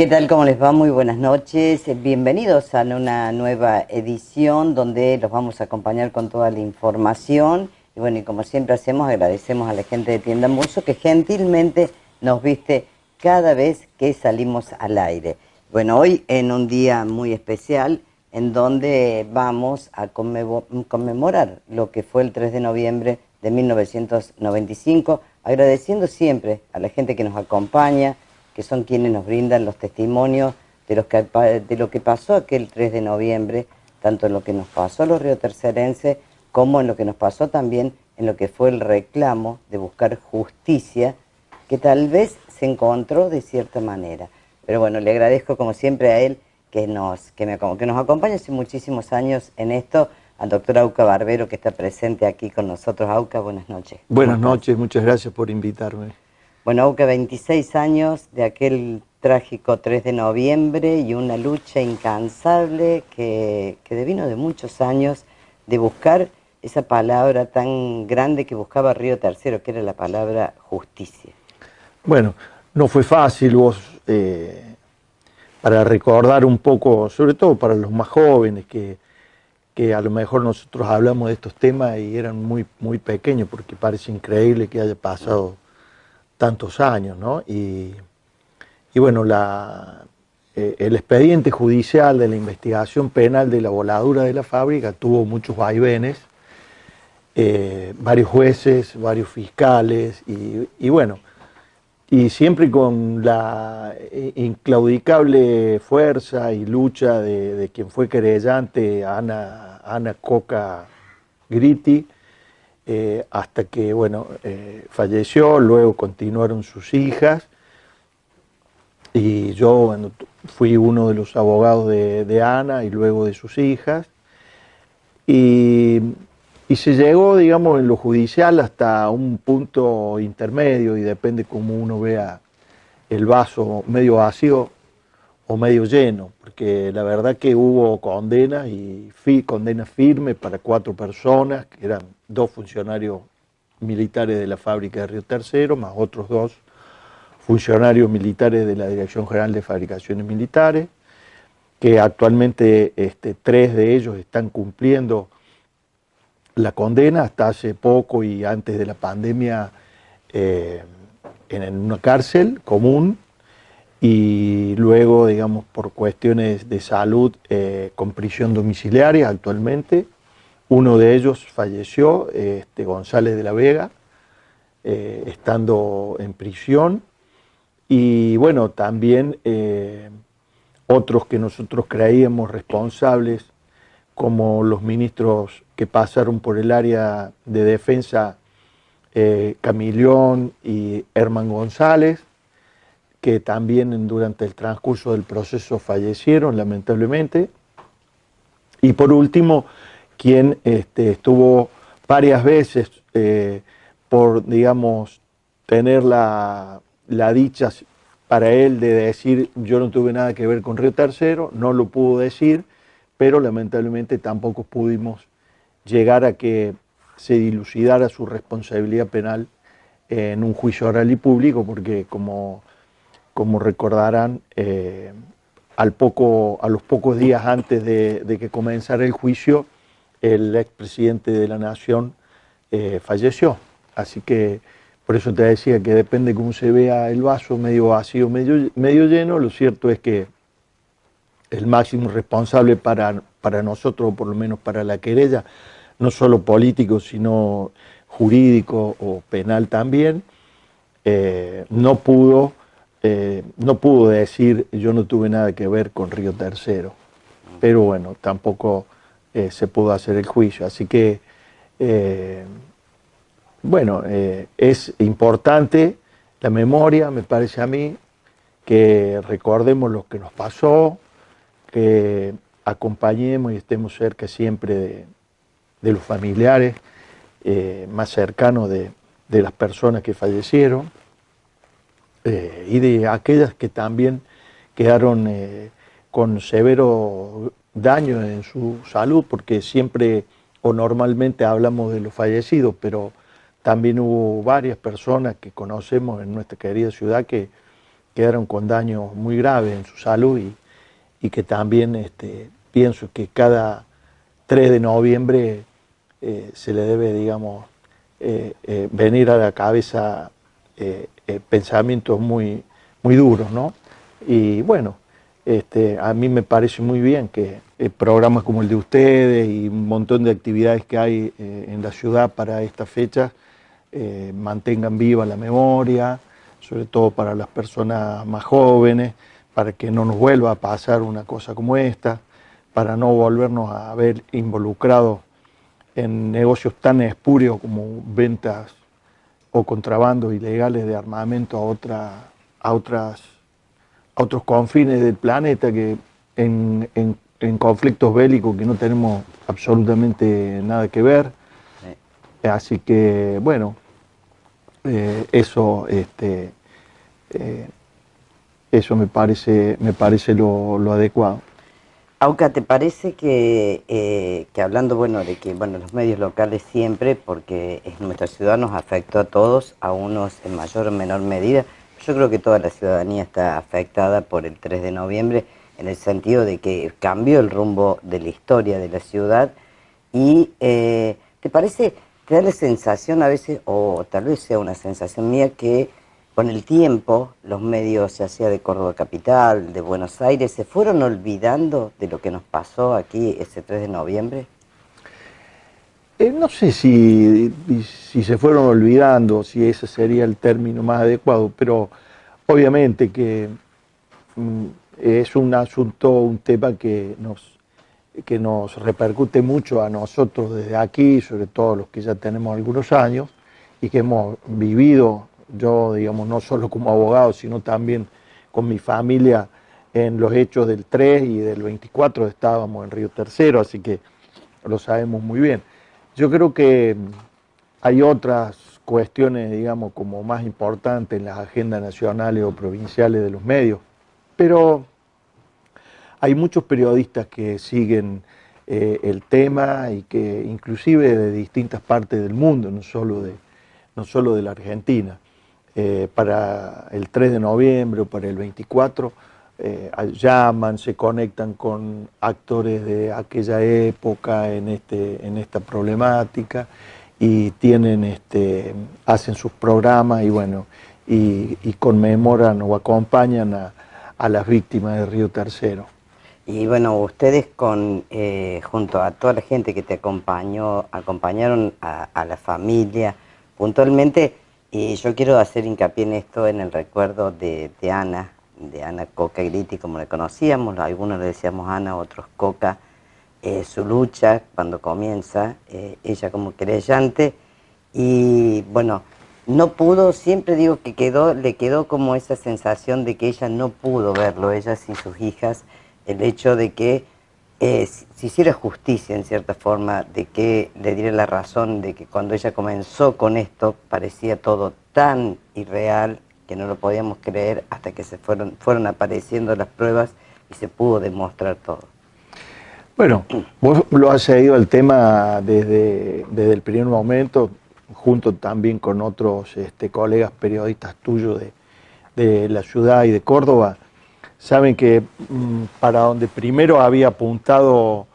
¿Qué tal? ¿Cómo les va? Muy buenas noches. Bienvenidos a una nueva edición donde los vamos a acompañar con toda la información. Y bueno, y como siempre hacemos, agradecemos a la gente de Tienda Muso que gentilmente nos viste cada vez que salimos al aire. Bueno, hoy en un día muy especial en donde vamos a conmemorar lo que fue el 3 de noviembre de 1995, agradeciendo siempre a la gente que nos acompaña, que son quienes nos brindan los testimonios de lo que pasó aquel 3 de noviembre, tanto en lo que nos pasó a los riotercerenses, como en lo que nos pasó también en lo que fue el reclamo de buscar justicia, que tal vez se encontró de cierta manera. Pero bueno, le agradezco como siempre a él que nos acompaña hace muchísimos años en esto, al doctor Auca Barbero, que está presente aquí con nosotros. Auca, buenas noches. Buenas noches, muchas gracias por invitarme. Bueno, Auca, 26 años de aquel trágico 3 de noviembre y una lucha incansable que devino de muchos años de buscar esa palabra tan grande que buscaba Río Tercero, que era la palabra justicia. Bueno, no fue fácil para recordar un poco, sobre todo para los más jóvenes, que a lo mejor nosotros hablamos de estos temas y eran muy pequeños, porque parece increíble que haya pasado tantos años, ¿no? Y bueno, el expediente judicial de la investigación penal de la voladura de la fábrica tuvo muchos vaivenes, varios jueces, varios fiscales, y bueno, y siempre con la inclaudicable fuerza y lucha de quien fue querellante, Ana Coca Gritti, hasta que, bueno, falleció. Luego continuaron sus hijas, y yo, bueno, fui uno de los abogados de Ana y luego de sus hijas, y se llegó, digamos, en lo judicial hasta un punto intermedio, y depende cómo uno vea el vaso, medio vacío o medio lleno, porque la verdad que hubo condenas, y condenas firmes para 4 personas, que eran 2 funcionarios militares de la fábrica de Río Tercero, más otros 2 funcionarios militares de la Dirección General de Fabricaciones Militares, que actualmente 3 de ellos están cumpliendo la condena hasta hace poco y antes de la pandemia en una cárcel común, y luego, digamos, por cuestiones de salud, con prisión domiciliaria actualmente. Uno de ellos falleció, González de la Vega, estando en prisión, y bueno, también otros que nosotros creíamos responsables, como los ministros que pasaron por el área de defensa, Camilión y Herman González, que también durante el transcurso del proceso fallecieron, lamentablemente. Y por último, quien estuvo varias veces por, digamos, tener la dicha para él de decir: yo no tuve nada que ver con Río Tercero, no lo pudo decir, pero lamentablemente tampoco pudimos llegar a que se dilucidara su responsabilidad penal en un juicio oral y público, porque como recordarán, a los pocos días antes de que comenzara el juicio, el expresidente de la Nación falleció. Así que por eso te decía que depende cómo se vea el vaso, medio vacío, medio lleno. Lo cierto es que el máximo responsable para nosotros, o por lo menos para la querella, no solo político, sino jurídico o penal también, no pudo decir: yo no tuve nada que ver con Río Tercero. Pero bueno, tampoco se pudo hacer el juicio. Así que, bueno, es importante la memoria, me parece a mí, que recordemos lo que nos pasó, que acompañemos y estemos cerca siempre de los familiares más cercanos de las personas que fallecieron, y de aquellas que también quedaron con severo daño en su salud, porque siempre o normalmente hablamos de los fallecidos, pero también hubo varias personas que conocemos en nuestra querida ciudad que quedaron con daños muy graves en su salud y que también pienso que cada 3 de noviembre se le debe, digamos, venir a la cabeza pensamientos muy, muy duros, ¿no? Y bueno, a mí me parece muy bien que programas como el de ustedes y un montón de actividades que hay en la ciudad para estas fechas mantengan viva la memoria, sobre todo para las personas más jóvenes, para que no nos vuelva a pasar una cosa como esta, para no volvernos a ver involucrados en negocios tan espurios como ventas o contrabandos ilegales de armamento a otros confines del planeta, que en conflictos bélicos que no tenemos absolutamente nada que ver. Así que, bueno, eso me parece lo adecuado. Auca, ¿te parece que hablando, bueno, de que bueno, los medios locales siempre, porque en nuestra ciudad nos afectó a todos, a unos en mayor o menor medida, yo creo que toda la ciudadanía está afectada por el 3 de noviembre, en el sentido de que cambió el rumbo de la historia de la ciudad y ¿te parece, te da la sensación a veces, o tal vez sea una sensación mía, que con el tiempo los medios, ya sea de Córdoba Capital, de Buenos Aires, se fueron olvidando de lo que nos pasó aquí ese 3 de noviembre? No sé si se fueron olvidando, si ese sería el término más adecuado, pero obviamente que es un asunto, un tema que nos repercute mucho a nosotros desde aquí, sobre todo los que ya tenemos algunos años y que hemos vivido, yo digamos, no solo como abogado, sino también con mi familia en los hechos del 3 y del 24 estábamos en Río Tercero, así que lo sabemos muy bien. Yo creo que hay otras cuestiones, digamos, como más importantes en las agendas nacionales o provinciales de los medios, pero hay muchos periodistas que siguen el tema y que inclusive de distintas partes del mundo, no solo de la Argentina, para el 3 de noviembre o para el 24, llaman, se conectan con actores de aquella época en esta problemática y hacen sus programas y bueno, y conmemoran o acompañan a las víctimas de Río Tercero. Y bueno, ustedes junto a toda la gente que te acompañaron a la familia, puntualmente, y yo quiero hacer hincapié en esto, en el recuerdo de Ana Coca Gritti, como la conocíamos, algunos le decíamos Ana, otros Coca, su lucha cuando comienza, ella como querellante, y bueno, no pudo, siempre digo que le quedó como esa sensación de que ella no pudo verlo, ella sin sus hijas, el hecho de que se hiciera justicia en cierta forma, de que le diera la razón de que cuando ella comenzó con esto parecía todo tan irreal que no lo podíamos creer hasta que fueron apareciendo las pruebas y se pudo demostrar todo. Bueno, vos lo has seguido al tema desde el primer momento, junto también con otros colegas periodistas tuyos de la ciudad y de Córdoba. Saben que para donde primero había apuntado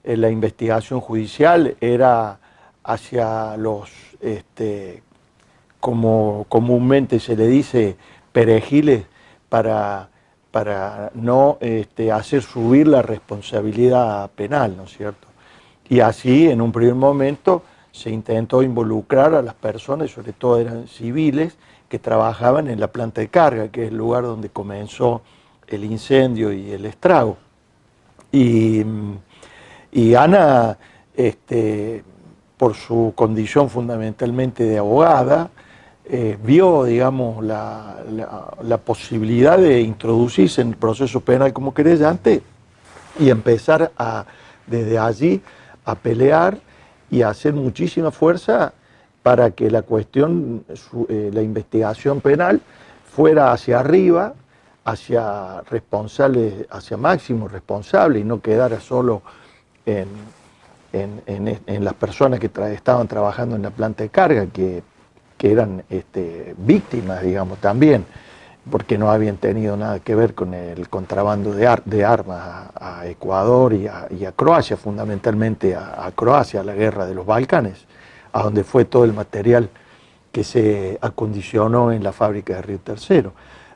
la investigación judicial era hacia los, como comúnmente se le dice, perejiles, para no hacer subir la responsabilidad penal, ¿no es cierto? Y así, en un primer momento, se intentó involucrar a las personas, sobre todo eran civiles, que trabajaban en la planta de carga, que es el lugar donde comenzó el incendio y el estrago. Y Ana, por su condición fundamentalmente de abogada, vio, digamos, la posibilidad de introducirse en el proceso penal como querellante y empezar desde allí a pelear y a hacer muchísima fuerza para que la cuestión, la investigación penal fuera hacia arriba, hacia responsables, hacia máximos responsables y no quedara solo en las personas que estaban trabajando en la planta de carga, que eran víctimas, digamos, también. porque no habían tenido nada que ver con el contrabando de armas a Ecuador y a Croacia, fundamentalmente a Croacia, a la guerra de los Balcanes, a donde fue todo el material que se acondicionó en la fábrica de Río Tercero.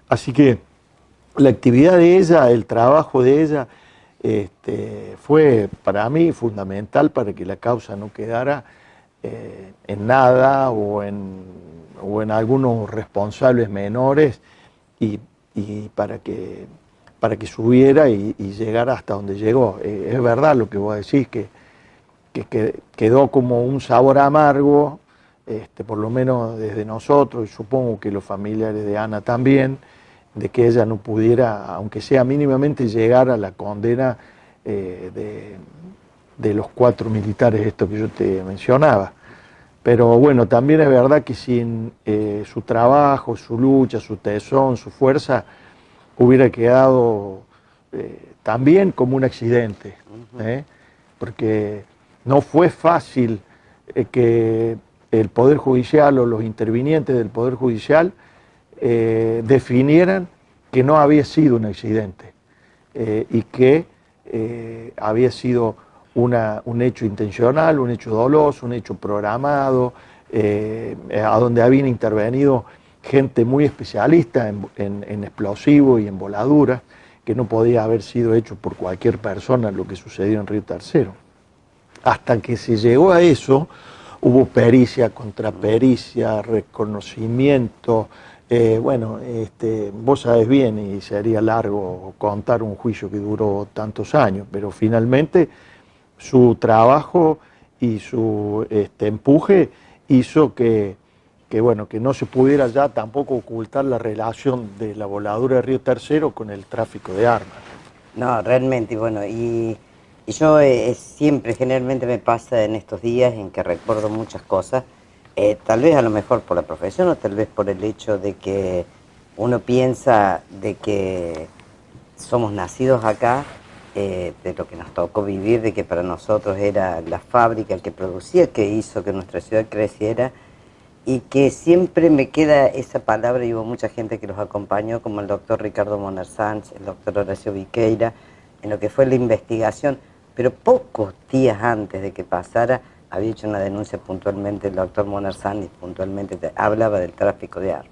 Así que la actividad de ella, el trabajo de ella, fue para mí fundamental para que la causa no quedara en nada o en algunos responsables menores y para que subiera y llegara hasta donde llegó. Es verdad lo que vos decís, que quedó como un sabor amargo, por lo menos desde nosotros, y supongo que los familiares de Ana también, de que ella no pudiera, aunque sea mínimamente, llegar a la condena de los 4 militares, esto que yo te mencionaba. Pero bueno, también es verdad que sin su trabajo, su lucha, su tesón, su fuerza, hubiera quedado también como un accidente, porque no fue fácil que el Poder Judicial o los intervinientes del Poder Judicial definieran que no había sido un accidente y que había sido un hecho intencional, un hecho doloso, un hecho programado, a donde habían intervenido gente muy especialista en explosivos y en voladuras, que no podía haber sido hecho por cualquier persona lo que sucedió en Río Tercero. Hasta que se llegó a eso, hubo pericia, contrapericia, reconocimiento. Bueno, vos sabés bien, y sería largo contar un juicio que duró tantos años, pero finalmente su trabajo y su empuje hizo bueno, que no se pudiera ya tampoco ocultar la relación de la voladura de Río Tercero con el tráfico de armas. No, realmente, y bueno, y yo siempre, generalmente me pasa en estos días en que recuerdo muchas cosas, tal vez a lo mejor por la profesión o tal vez por el hecho de que uno piensa de que somos nacidos acá, de lo que nos tocó vivir, de que para nosotros era la fábrica el que producía, que hizo que nuestra ciudad creciera, y que siempre me queda esa palabra, y hubo mucha gente que los acompañó, como el doctor Ricardo Moner Sanz, el doctor Horacio Viqueira, en lo que fue la investigación, pero pocos días antes de que pasara, había hecho una denuncia puntualmente el doctor Moner Sanz, y puntualmente hablaba del tráfico de armas.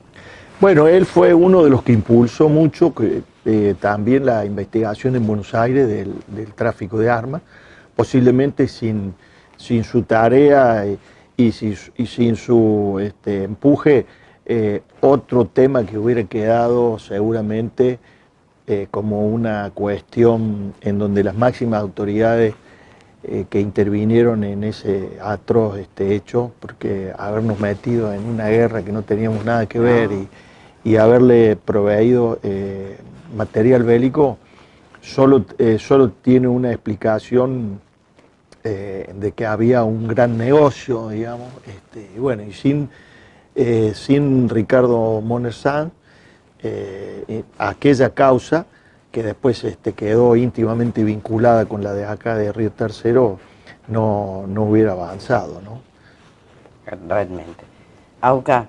Bueno, él fue uno de los que impulsó mucho también la investigación en Buenos Aires del tráfico de armas, posiblemente sin su tarea y sin su empuje, otro tema que hubiera quedado seguramente como una cuestión en donde las máximas autoridades que intervinieron en ese atroz hecho, porque habernos metido en una guerra que no teníamos nada que ver y haberle proveído material bélico, solo tiene una explicación de que había un gran negocio, digamos, y bueno, y sin Ricardo Moner Sanz, aquella causa que después quedó íntimamente vinculada con la de acá de Río Tercero, no hubiera avanzado, ¿no? Realmente. Auca,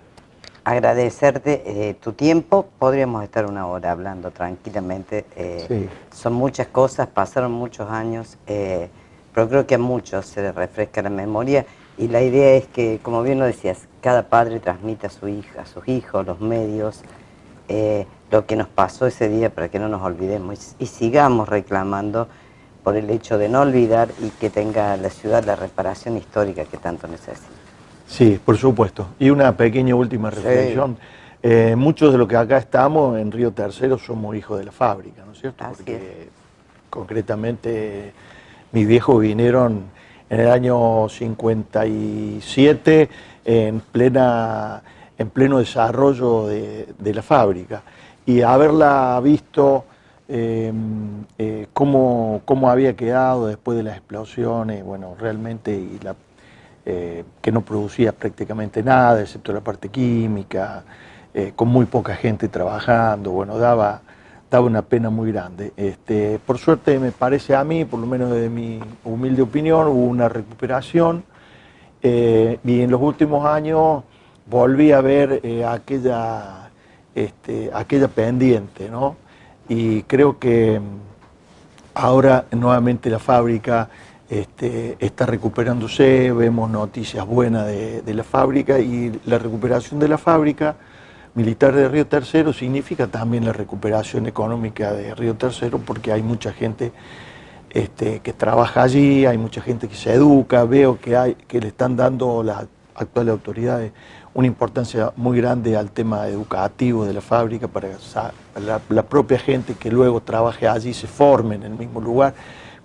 agradecerte tu tiempo. Podríamos estar una hora hablando tranquilamente. Sí. Son muchas cosas, pasaron muchos años, pero creo que a muchos se les refresca la memoria, y la idea es que, como bien lo decías, cada padre transmite a su hija, a sus hijos, los medios, lo que nos pasó ese día, para que no nos olvidemos y sigamos reclamando por el hecho de no olvidar y que tenga la ciudad la reparación histórica que tanto necesita. Sí, por supuesto. Y una pequeña última reflexión. Sí. Muchos de los que acá estamos en Río Tercero somos hijos de la fábrica, ¿no es cierto? Así Porque es. Concretamente mis viejos vinieron en el año 57 en pleno desarrollo de la fábrica, y haberla visto cómo había quedado después de las explosiones, bueno, realmente, que no producía prácticamente nada, excepto la parte química, con muy poca gente trabajando, bueno, daba una pena muy grande. Por suerte, me parece a mí, por lo menos desde mi humilde opinión, hubo una recuperación, y en los últimos años volví a ver aquella aquella pendiente, ¿no? Y creo que ahora nuevamente la fábrica está recuperándose, vemos noticias buenas de la fábrica, y la recuperación de la fábrica militar de Río Tercero significa también la recuperación económica de Río Tercero, porque hay mucha gente que trabaja allí, hay mucha gente que se educa, veo que le están dando las actuales autoridades una importancia muy grande al tema educativo de la fábrica, para la propia gente que luego trabaje allí se forme en el mismo lugar,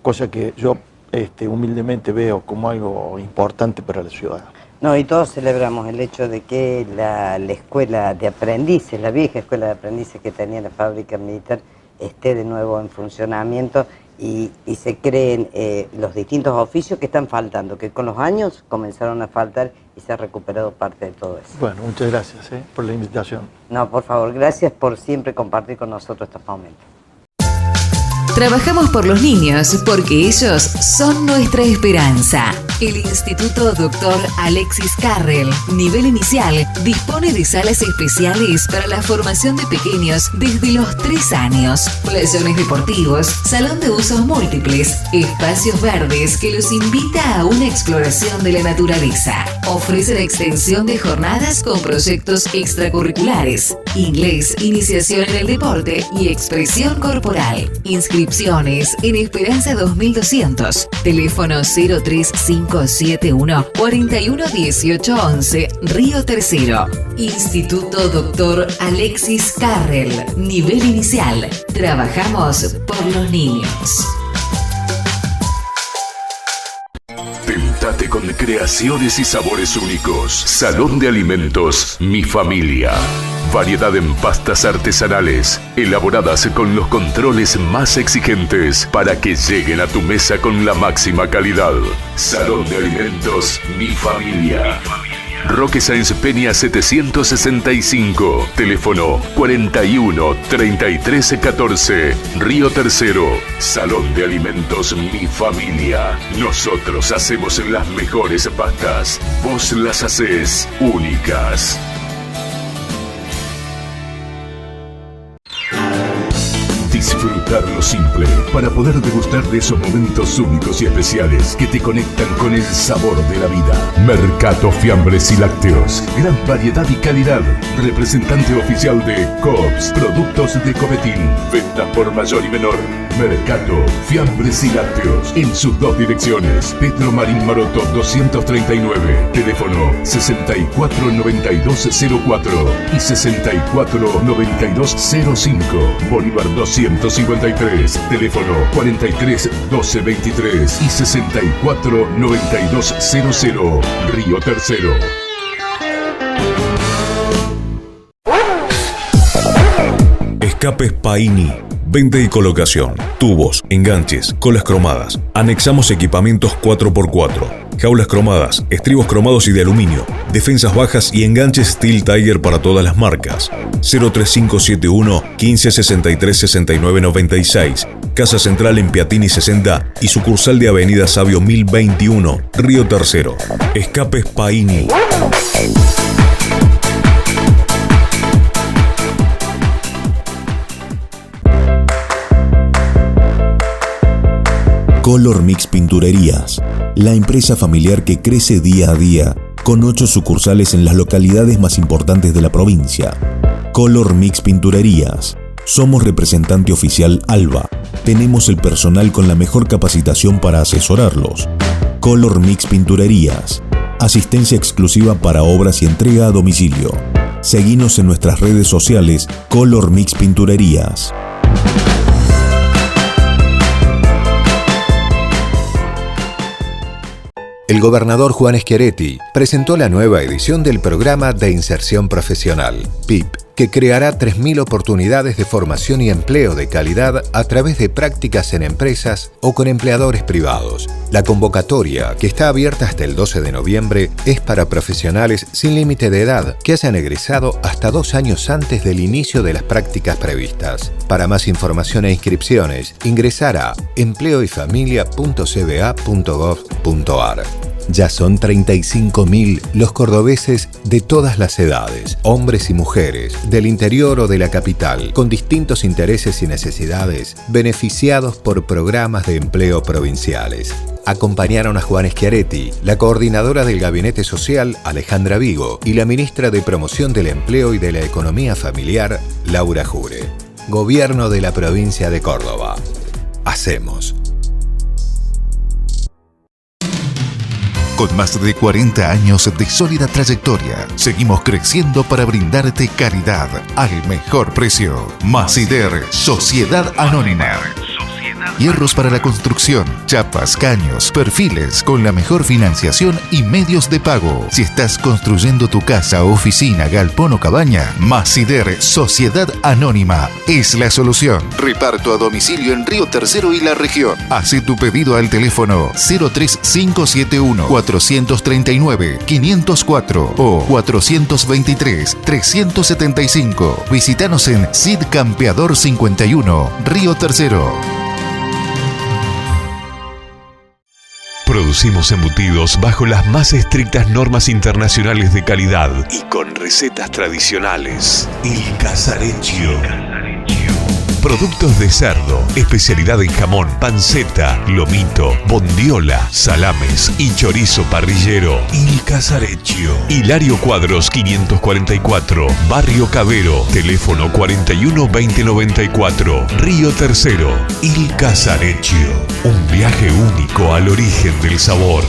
cosa que yo humildemente veo como algo importante para la ciudad. No, y todos celebramos el hecho de que la escuela de aprendices, la vieja escuela de aprendices que tenía la fábrica militar, esté de nuevo en funcionamiento y se creen los distintos oficios que están faltando, que con los años comenzaron a faltar y se ha recuperado parte de todo eso. Bueno, muchas gracias por la invitación. No, por favor, gracias por siempre compartir con nosotros estos momentos. Trabajamos por los niños porque ellos son nuestra esperanza. El Instituto Dr. Alexis Carrel, nivel inicial, dispone de salas especiales para la formación de pequeños desde los 3 años, playones deportivos, salón de usos múltiples, espacios verdes que los invita a una exploración de la naturaleza. Ofrece la extensión de jornadas con proyectos extracurriculares, inglés, iniciación en el deporte y expresión corporal. Inscripciones en Esperanza 2200, teléfono 03571 411811, Río Tercero. Instituto Dr. Alexis Carrel, nivel inicial. Trabajamos por los niños. Tentate con creaciones y sabores únicos. Salón de Alimentos Mi Familia. Variedad en pastas artesanales, elaboradas con los controles más exigentes para que lleguen a tu mesa con la máxima calidad. Salón de Alimentos Mi Familia. Roque Sáenz Peña 765, teléfono 41 33 14, Río Tercero. Salón de Alimentos Mi Familia. Nosotros hacemos las mejores pastas, vos las hacés únicas. Disfrutar lo simple para poder degustar de esos momentos únicos y especiales que te conectan con el sabor de la vida. Mercato Fiambres y Lácteos. Gran variedad y calidad. Representante oficial de Coops, productos de Copetín. Ventas por mayor y menor. Mercato Fiambres y Lácteos. En sus 2 direcciones. Pedro Marín Maroto 239. Teléfono 649204 y 649205. Bolívar 253, teléfono 43 12 23 y 64 9200, Río Tercero. Escapes Paini. Venta y colocación, tubos, enganches, colas cromadas. Anexamos equipamientos 4x4, jaulas cromadas, estribos cromados y de aluminio, defensas bajas y enganches Steel Tiger para todas las marcas. 03571 1563 69 96. Casa Central en Piatini 60 y sucursal de Avenida Sabio 1021, Río Tercero. Escapes Paini. Color Mix Pinturerías, la empresa familiar que crece día a día, con 8 sucursales en las localidades más importantes de la provincia. Color Mix Pinturerías. Somos representante oficial ALBA. Tenemos el personal con la mejor capacitación para asesorarlos. Color Mix Pinturerías. Asistencia exclusiva para obras y entrega a domicilio. Seguinos en nuestras redes sociales Color Mix Pinturerías. El gobernador Juan Schiaretti presentó la nueva edición del Programa de Inserción Profesional, PIP, que creará 3.000 oportunidades de formación y empleo de calidad a través de prácticas en empresas o con empleadores privados. La convocatoria, que está abierta hasta el 12 de noviembre, es para profesionales sin límite de edad que hayan egresado hasta 2 años antes del inicio de las prácticas previstas. Para más información e inscripciones, ingresar a empleoyfamilia.cba.gov.ar. Ya son 35.000 los cordobeses de todas las edades, hombres y mujeres, del interior o de la capital, con distintos intereses y necesidades, beneficiados por programas de empleo provinciales. Acompañaron a Juan Schiaretti, la coordinadora del Gabinete Social, Alejandra Vigo, y la ministra de Promoción del Empleo y de la Economía Familiar, Laura Jure. Gobierno de la provincia de Córdoba. Hacemos. Con más de 40 años de sólida trayectoria, seguimos creciendo para brindarte calidad al mejor precio. Masider, Sociedad Anónima. Hierros para la construcción, chapas, caños, perfiles, con la mejor financiación y medios de pago. Si estás construyendo tu casa, oficina, galpón o cabaña, Masider, Sociedad Anónima, es la solución. Reparto a domicilio en Río Tercero y la región. Haz tu pedido al teléfono 03571 439 504 o 423 375. Visítanos en Cid Campeador 51, Río Tercero. Producimos embutidos bajo las más estrictas normas internacionales de calidad y con recetas tradicionales. Il Casarecchio. Productos de cerdo, especialidad en jamón, panceta, lomito, bondiola, salames y chorizo parrillero. Il Casarecchio. Hilario Cuadros 544, Barrio Cabero, teléfono 41 2094, Río Tercero. Il Casarecchio. Un viaje único al origen del sabor.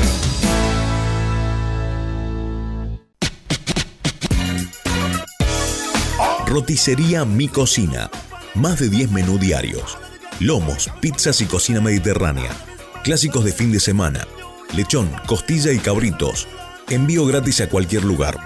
Roticería Mi Cocina. Más de 10 menús diarios. Lomos, pizzas y cocina mediterránea. Clásicos de fin de semana. Lechón, costilla y cabritos. Envío gratis a cualquier lugar.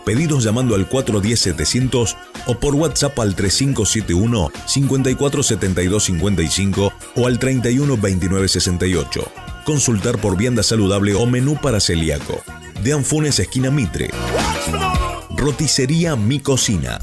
Pedidos llamando al 410-700 o por WhatsApp al 3571 547255 o al 312968. Consultar por vianda saludable o menú para celíaco. De Anfunes, esquina Mitre. Roticería Mi Cocina.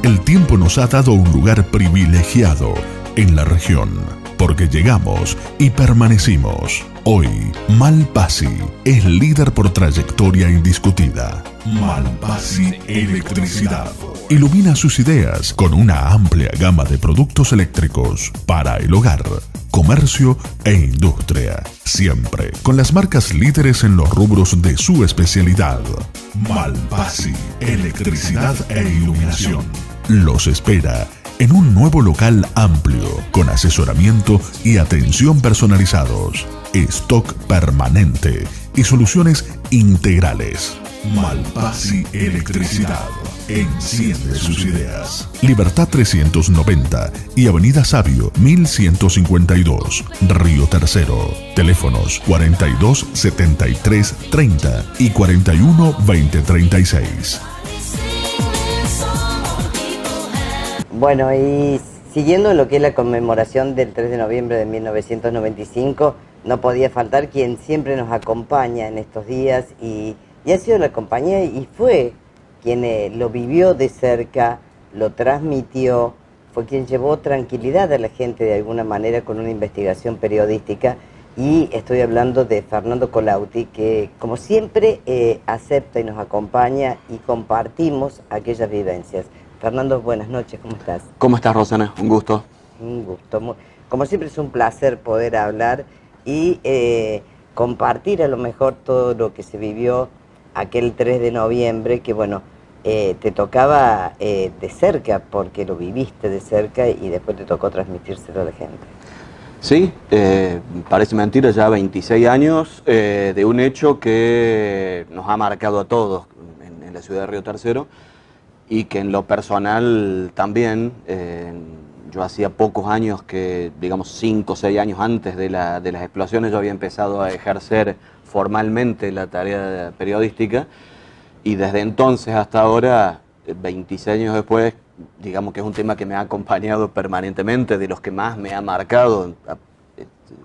El tiempo nos ha dado un lugar privilegiado en la región, porque llegamos y permanecimos. Hoy, Malpasi es líder por trayectoria indiscutida. Malpasi Electricidad ilumina sus ideas con una amplia gama de productos eléctricos para el hogar, comercio e industria, siempre con las marcas líderes en los rubros de su especialidad. Malpasi Electricidad e Iluminación los espera en un nuevo local amplio, con asesoramiento y atención personalizados, stock permanente y soluciones integrales. Malpasi Electricidad enciende sus ideas. Libertad 390 y Avenida Sabio 1152, Río Tercero. Teléfonos 42 73 30 y 41 20 36. Bueno, y siguiendo lo que es la conmemoración del 3 de noviembre de 1995, no podía faltar quien siempre nos acompaña en estos días y ha sido la compañía y fue quien lo vivió de cerca, lo transmitió, fue quien llevó tranquilidad a la gente de alguna manera con una investigación periodística, y estoy hablando de Fernando Colautti, que como siempre acepta y nos acompaña y compartimos aquellas vivencias. Fernando, buenas noches, ¿cómo estás? ¿Cómo estás, Rosana? Un gusto. Un gusto. Como siempre es un placer poder hablar y compartir a lo mejor todo lo que se vivió aquel 3 de noviembre, que bueno, te tocaba de cerca, porque lo viviste de cerca y después te tocó transmitírselo a la gente. Sí, parece mentira, ya 26 años de un hecho que nos ha marcado a todos en la ciudad de Río Tercero, y que en lo personal también, yo hacía pocos años que, digamos 5 o 6 años antes de las explosiones, yo había empezado a ejercer formalmente la tarea periodística, y desde entonces hasta ahora, 26 años después, digamos que es un tema que me ha acompañado permanentemente, de los que más me ha marcado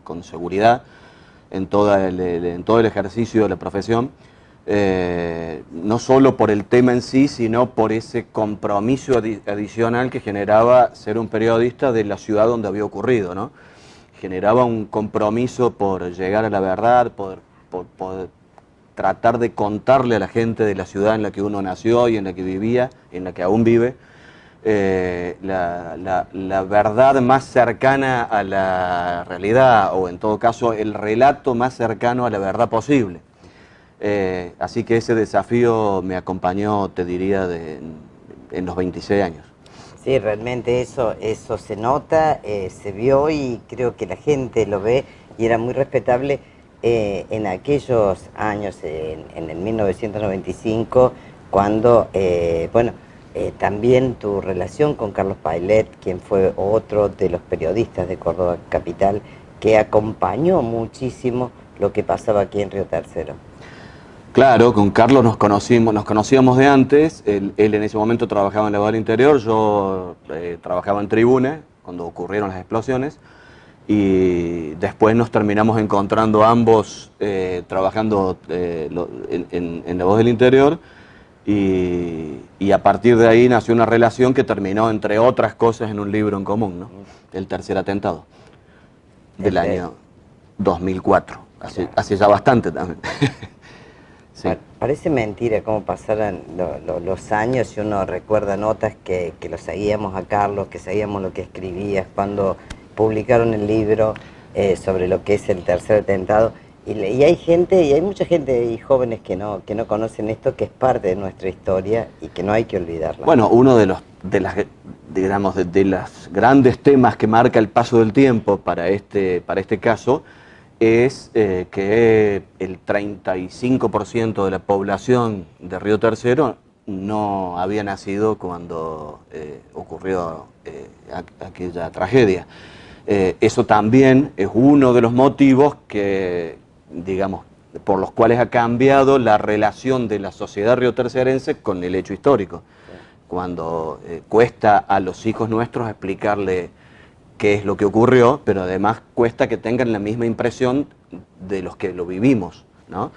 con seguridad en todo el ejercicio de la profesión. no solo por el tema en sí, sino por ese compromiso adicional que generaba ser un periodista de la ciudad donde había ocurrido, ¿no? Generaba un compromiso por llegar a la verdad, por tratar de contarle a la gente de la ciudad en la que uno nació y en la que vivía, en la que aún vive, la verdad más cercana a la realidad, o en todo caso el relato más cercano a la verdad posible. Así que ese desafío me acompañó, te diría, en los 26 años. Sí, realmente eso se nota, se vio y creo que la gente lo ve y era muy respetable en aquellos años, en el 1995, cuando, también tu relación con Carlos Pailet, quien fue otro de los periodistas de Córdoba Capital, que acompañó muchísimo lo que pasaba aquí en Río Tercero. Claro, con Carlos nos conocíamos de antes. Él en ese momento trabajaba en la Lavadora Interior, yo trabajaba en Tribuna cuando ocurrieron las explosiones, y después nos terminamos encontrando ambos trabajando en La Voz del Interior, y a partir de ahí nació una relación que terminó, entre otras cosas, en un libro en común, ¿no? El tercer atentado, del año 2004, hace ya bastante también. Sí. Parece mentira cómo pasaran los años y uno recuerda notas que lo seguíamos a Carlos, que seguíamos lo que escribías cuando publicaron el libro sobre lo que es el tercer atentado. Y hay mucha gente y jóvenes que no conocen esto, que es parte de nuestra historia y que no hay que olvidarla. Bueno, uno de los grandes temas que marca el paso del tiempo para este caso es que el 35% de la población de Río Tercero no había nacido cuando ocurrió aquella tragedia. Eso también es uno de los motivos que, digamos, por los cuales ha cambiado la relación de la sociedad riotercerense con el hecho histórico. Cuando cuesta a los hijos nuestros explicarle qué es lo que ocurrió, pero además cuesta que tengan la misma impresión de los que lo vivimos, ¿no?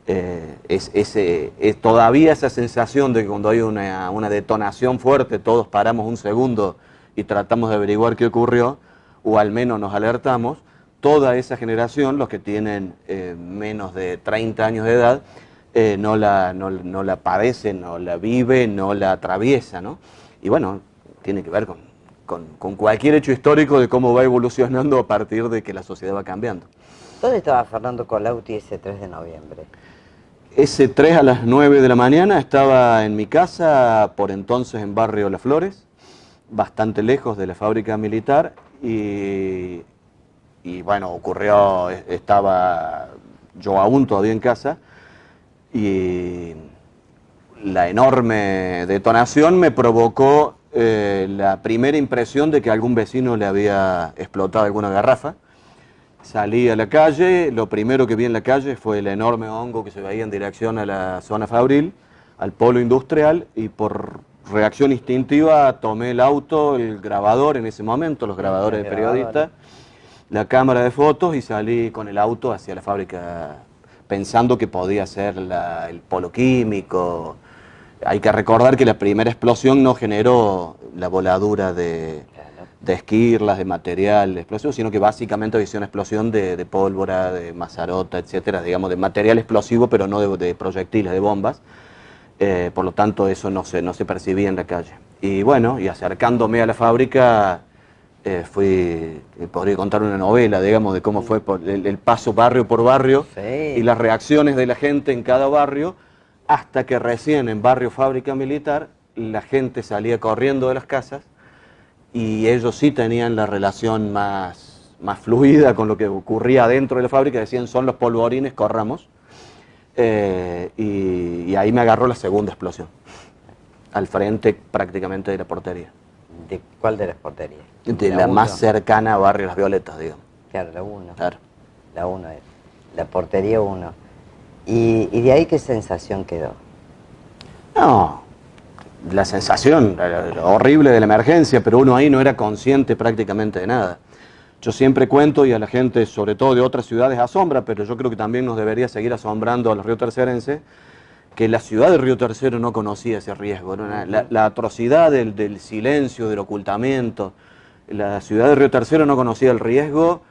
Es todavía esa sensación de que cuando hay una detonación fuerte todos paramos un segundo y tratamos de averiguar qué ocurrió, o al menos nos alertamos. Toda esa generación, los que tienen menos de 30 años de edad, no la padecen, no la viven, no la atraviesan, ¿no? Y bueno, tiene que ver con cualquier hecho histórico de cómo va evolucionando a partir de que la sociedad va cambiando. ¿Dónde estaba Fernando Colautti ese 3 de noviembre? Ese 3 a las 9 de la mañana estaba en mi casa, por entonces en Barrio Las Flores, bastante lejos de la fábrica militar, y bueno, ocurrió, estaba yo aún todavía en casa, y la enorme detonación me provocó la primera impresión de que algún vecino le había explotado alguna garrafa. Salí a la calle, lo primero que vi en la calle fue el enorme hongo que se veía en dirección a la zona fabril, al polo industrial, y por reacción instintiva tomé el auto, el grabador en ese momento, los grabadores de periodistas, la cámara de fotos, y salí con el auto hacia la fábrica pensando que podía ser el polo químico. Hay que recordar que la primera explosión no generó la voladura de esquirlas, de material explosivo, sino que básicamente había sido una explosión de pólvora, de mazarota, etcétera, digamos, de material explosivo, pero no de proyectiles, de bombas. Por lo tanto, eso no se percibía en la calle. Y bueno, y acercándome a la fábrica, podría contar una novela, digamos, de cómo fue el paso barrio por barrio, sí, y las reacciones de la gente en cada barrio, hasta que recién en Barrio Fábrica Militar la gente salía corriendo de las casas, y ellos sí tenían la relación más fluida con lo que ocurría dentro de la fábrica. Decían, son los polvorines, corramos. Y ahí me agarró la segunda explosión, al frente prácticamente de la portería. ¿De cuál de las porterías? De la más cercana a Barrio Las Violetas, digamos. Claro, la 1. Claro. La 1 es. La portería 1. ¿Y de ahí qué sensación quedó? No, la sensación horrible de la emergencia, pero uno ahí no era consciente prácticamente de nada. Yo siempre cuento, y a la gente, sobre todo de otras ciudades, asombra, pero yo creo que también nos debería seguir asombrando a los riotercerenses, que la ciudad de Río Tercero no conocía ese riesgo, ¿no? La atrocidad del silencio, del ocultamiento. La ciudad de Río Tercero no conocía el riesgo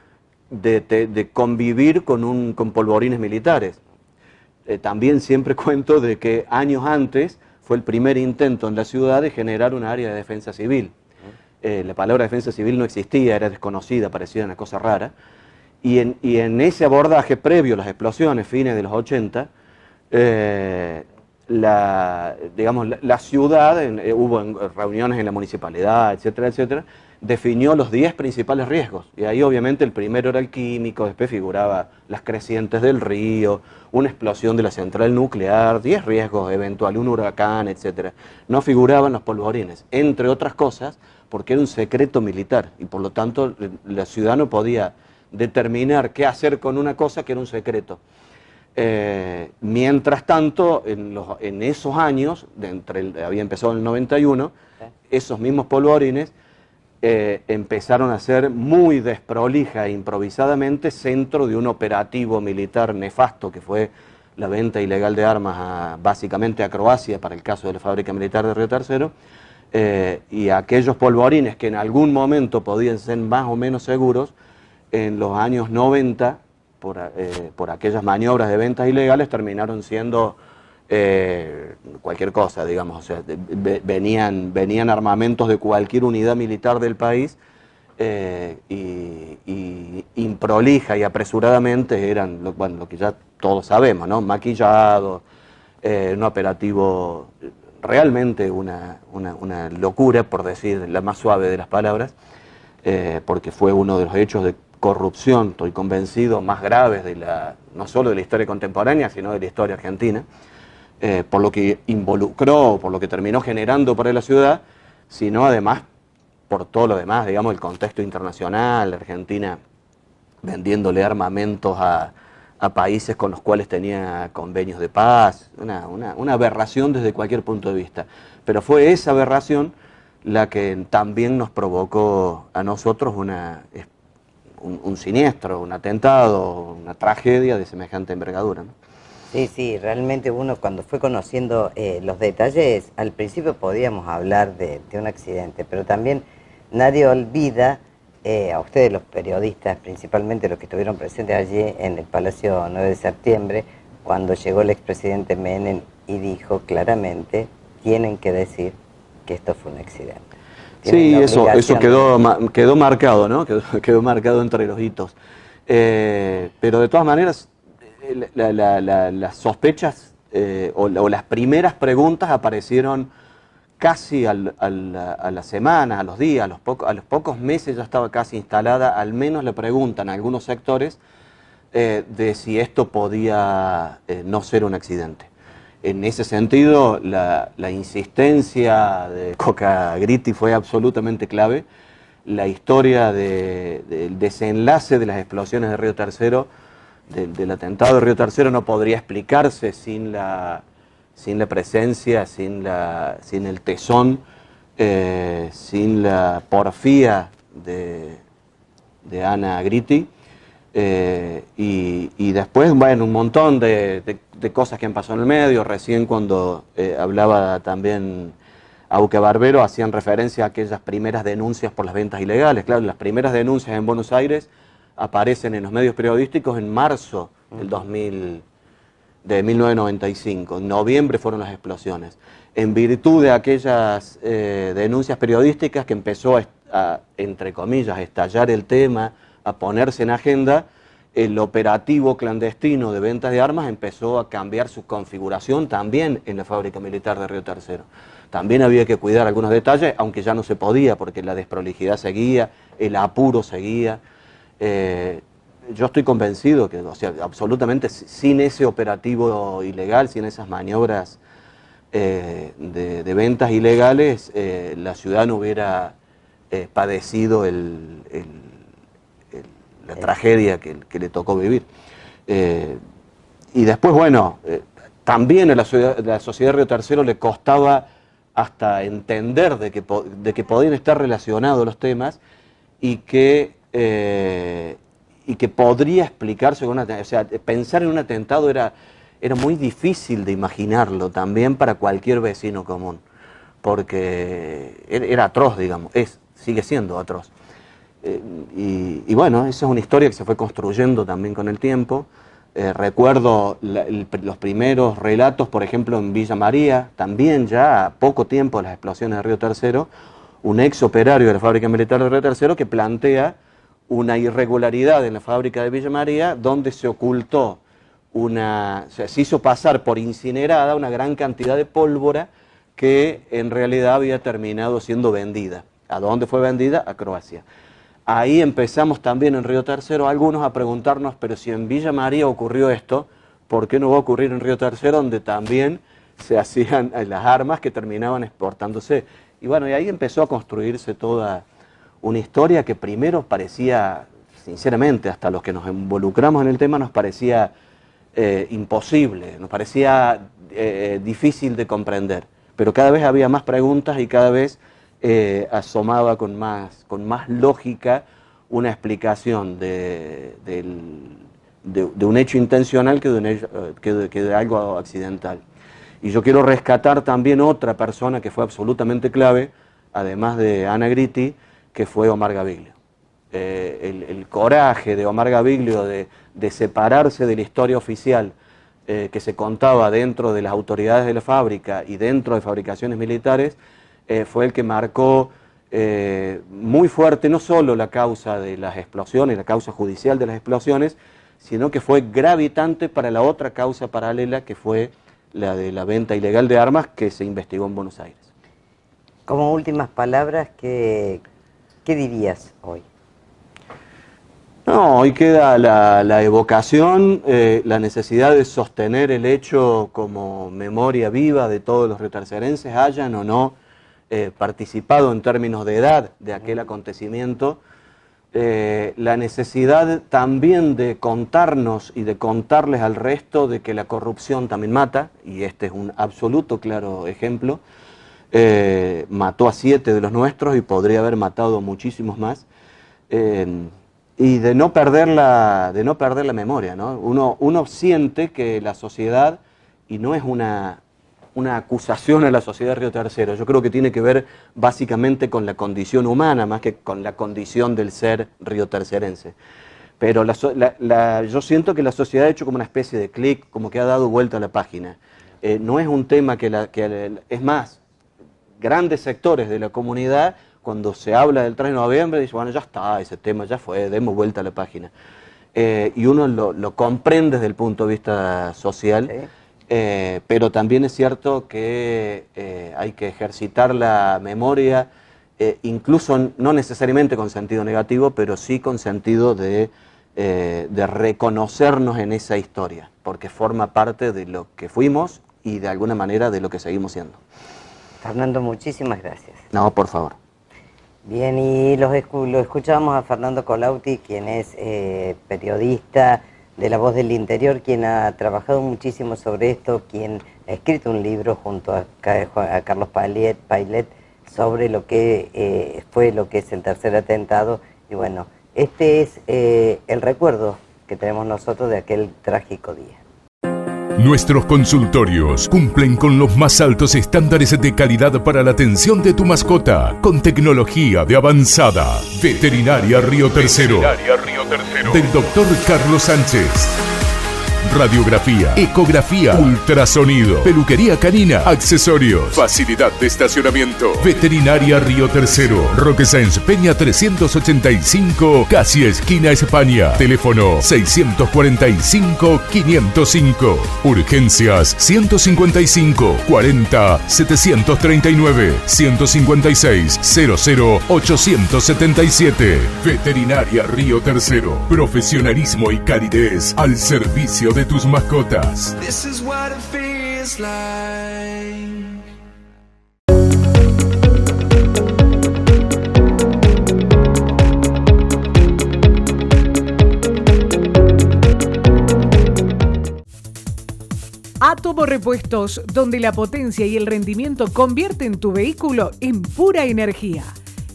de convivir con polvorines militares. También siempre cuento de que años antes fue el primer intento en la ciudad de generar un área de defensa civil. La palabra defensa civil no existía, era desconocida, parecía una cosa rara. Y en ese abordaje previo a las explosiones, fines de los 80, la ciudad, hubo reuniones en la municipalidad, etcétera, etcétera, definió los 10 principales riesgos. Y ahí obviamente el primero era el químico, después figuraba las crecientes del río, una explosión de la central nuclear, 10 riesgos eventuales, un huracán, etcétera. No figuraban los polvorines, entre otras cosas, porque era un secreto militar y por lo tanto la ciudad no podía determinar qué hacer con una cosa que era un secreto. Mientras tanto, en esos años, había empezado en el 91, esos mismos polvorines empezaron a ser muy desprolija e improvisadamente centro de un operativo militar nefasto que fue la venta ilegal de armas básicamente a Croacia para el caso de la fábrica militar de Río Tercero, y aquellos polvorines que en algún momento podían ser más o menos seguros, en los años 90, por aquellas maniobras de ventas ilegales, terminaron siendo cualquier cosa, digamos. O sea, venían armamentos de cualquier unidad militar del país y improlija y apresuradamente eran lo que ya todos sabemos, ¿no? Maquillado, un operativo realmente una locura, por decir la más suave de las palabras, porque fue uno de los hechos de corrupción, estoy convencido, más graves no solo de la historia contemporánea, sino de la historia argentina, por lo que involucró, por lo que terminó generando para la ciudad, sino además por todo lo demás, digamos, el contexto internacional, Argentina vendiéndole armamentos a países con los cuales tenía convenios de paz, una aberración desde cualquier punto de vista. Pero fue esa aberración la que también nos provocó a nosotros un siniestro, un atentado, una tragedia de semejante envergadura, ¿no? Sí, realmente uno cuando fue conociendo los detalles, al principio podíamos hablar de un accidente, pero también nadie olvida, a ustedes los periodistas, principalmente los que estuvieron presentes allí en el Palacio 9 de septiembre, cuando llegó el expresidente Menem y dijo claramente, tienen que decir que esto fue un accidente. Sí, eso quedó marcado, ¿no? Quedó marcado entre los hitos. Pero de todas maneras, las sospechas o las primeras preguntas aparecieron casi a las semanas, a los días, a los pocos meses ya estaba casi instalada, al menos la pregunta en algunos sectores de si esto podía no ser un accidente. En ese sentido, la insistencia de Coca Gritti fue absolutamente clave. La historia del desenlace de las explosiones de Río Tercero, del atentado de Río Tercero, no podría explicarse sin la presencia, sin el tesón, sin la porfía de Ana Gritti. Y después, bueno, un montón de cosas que han pasado en el medio. Recién cuando hablaba también Auque Barbero, hacían referencia a aquellas primeras denuncias por las ventas ilegales. Claro, las primeras denuncias en Buenos Aires aparecen en los medios periodísticos en marzo de 1995. En noviembre fueron las explosiones. En virtud de aquellas denuncias periodísticas que empezó entre comillas, a estallar el tema, a ponerse en agenda, el operativo clandestino de ventas de armas empezó a cambiar su configuración también en la fábrica militar de Río Tercero. También había que cuidar algunos detalles, aunque ya no se podía, porque la desprolijidad seguía, el apuro seguía. Yo estoy convencido que, o sea, absolutamente sin ese operativo ilegal, sin esas maniobras de ventas ilegales, la ciudad no hubiera padecido la tragedia que le tocó vivir. Y después, bueno, también a la sociedad de Río Tercero le costaba hasta entender de que podían estar relacionados los temas y que podría explicarse con o sea, pensar en un atentado era era muy difícil de imaginarlo también para cualquier vecino común, porque era atroz, digamos, sigue siendo atroz. Y bueno, esa es una historia que se fue construyendo también con el tiempo. Recuerdo los primeros relatos, por ejemplo, en Villa María, también ya a poco tiempo de las explosiones de Río Tercero, un ex operario de la fábrica militar de Río Tercero que plantea una irregularidad en la fábrica de Villa María donde se ocultó se hizo pasar por incinerada una gran cantidad de pólvora que en realidad había terminado siendo vendida. ¿A dónde fue vendida? A Croacia. Ahí empezamos también en Río Tercero algunos a preguntarnos, pero si en Villa María ocurrió esto, ¿por qué no va a ocurrir en Río Tercero, donde también se hacían las armas que terminaban exportándose? Y bueno, y ahí empezó a construirse toda una historia que primero parecía, sinceramente, hasta los que nos involucramos en el tema, nos parecía imposible, nos parecía difícil de comprender. Pero cada vez había más preguntas y cada vez asomaba con más lógica una explicación de un hecho intencional que de algo accidental. Y yo quiero rescatar también otra persona que fue absolutamente clave, además de Ana Gritti, que fue Omar Gaviglio. El coraje de Omar Gaviglio de separarse de la historia oficial que se contaba dentro de las autoridades de la fábrica y dentro de fabricaciones militares, fue el que marcó muy fuerte no solo la causa de las explosiones, la causa judicial de las explosiones, sino que fue gravitante para la otra causa paralela que fue la de la venta ilegal de armas que se investigó en Buenos Aires. Como últimas palabras, ¿qué dirías hoy? No, hoy queda la evocación, la necesidad de sostener el hecho como memoria viva de todos los riotercerenses, hayan o no participado en términos de edad de aquel acontecimiento, la necesidad también de contarnos y de contarles al resto de que la corrupción también mata, y este es un absoluto claro ejemplo. Mató a 7 de los nuestros y podría haber matado muchísimos más, y de no perder la memoria, ¿no? Uno siente que la sociedad, y no es una acusación a la sociedad de Río Tercero, yo creo que tiene que ver básicamente con la condición humana más que con la condición del ser riotercerense. Pero yo siento que la sociedad ha hecho como una especie de clic, como que ha dado vuelta a la página. No es un tema es más, grandes sectores de la comunidad, cuando se habla del 3 de noviembre, dicen, bueno, ya está, ese tema ya fue, demos vuelta a la página. Y uno lo comprende desde el punto de vista social. Sí. Pero también es cierto que hay que ejercitar la memoria, incluso no necesariamente con sentido negativo, pero sí con sentido de reconocernos en esa historia, porque forma parte de lo que fuimos y de alguna manera de lo que seguimos siendo. Fernando, muchísimas gracias. No, por favor. Bien, y lo escuchamos a Fernando Colautti, quien es periodista de La Voz del Interior, quien ha trabajado muchísimo sobre esto, quien ha escrito un libro junto a Carlos Pailet sobre lo que fue lo que es el tercer atentado. Y bueno, este es el recuerdo que tenemos nosotros de aquel trágico día. Nuestros consultorios cumplen con los más altos estándares de calidad para la atención de tu mascota, con tecnología de avanzada. Veterinaria Río Tercero. Del doctor Carlos Sánchez. Radiografía, ecografía, ultrasonido, peluquería canina, accesorios, facilidad de estacionamiento. Veterinaria Río Tercero, Roque Sáenz Peña 385, casi esquina España. Teléfono 645-505. Urgencias 155 40 739 156 00 877. Veterinaria Río Tercero, profesionalismo y calidez al servicio de tus mascotas. This is what it feels like. Atomo Repuestos, donde la potencia y el rendimiento convierten tu vehículo en pura energía.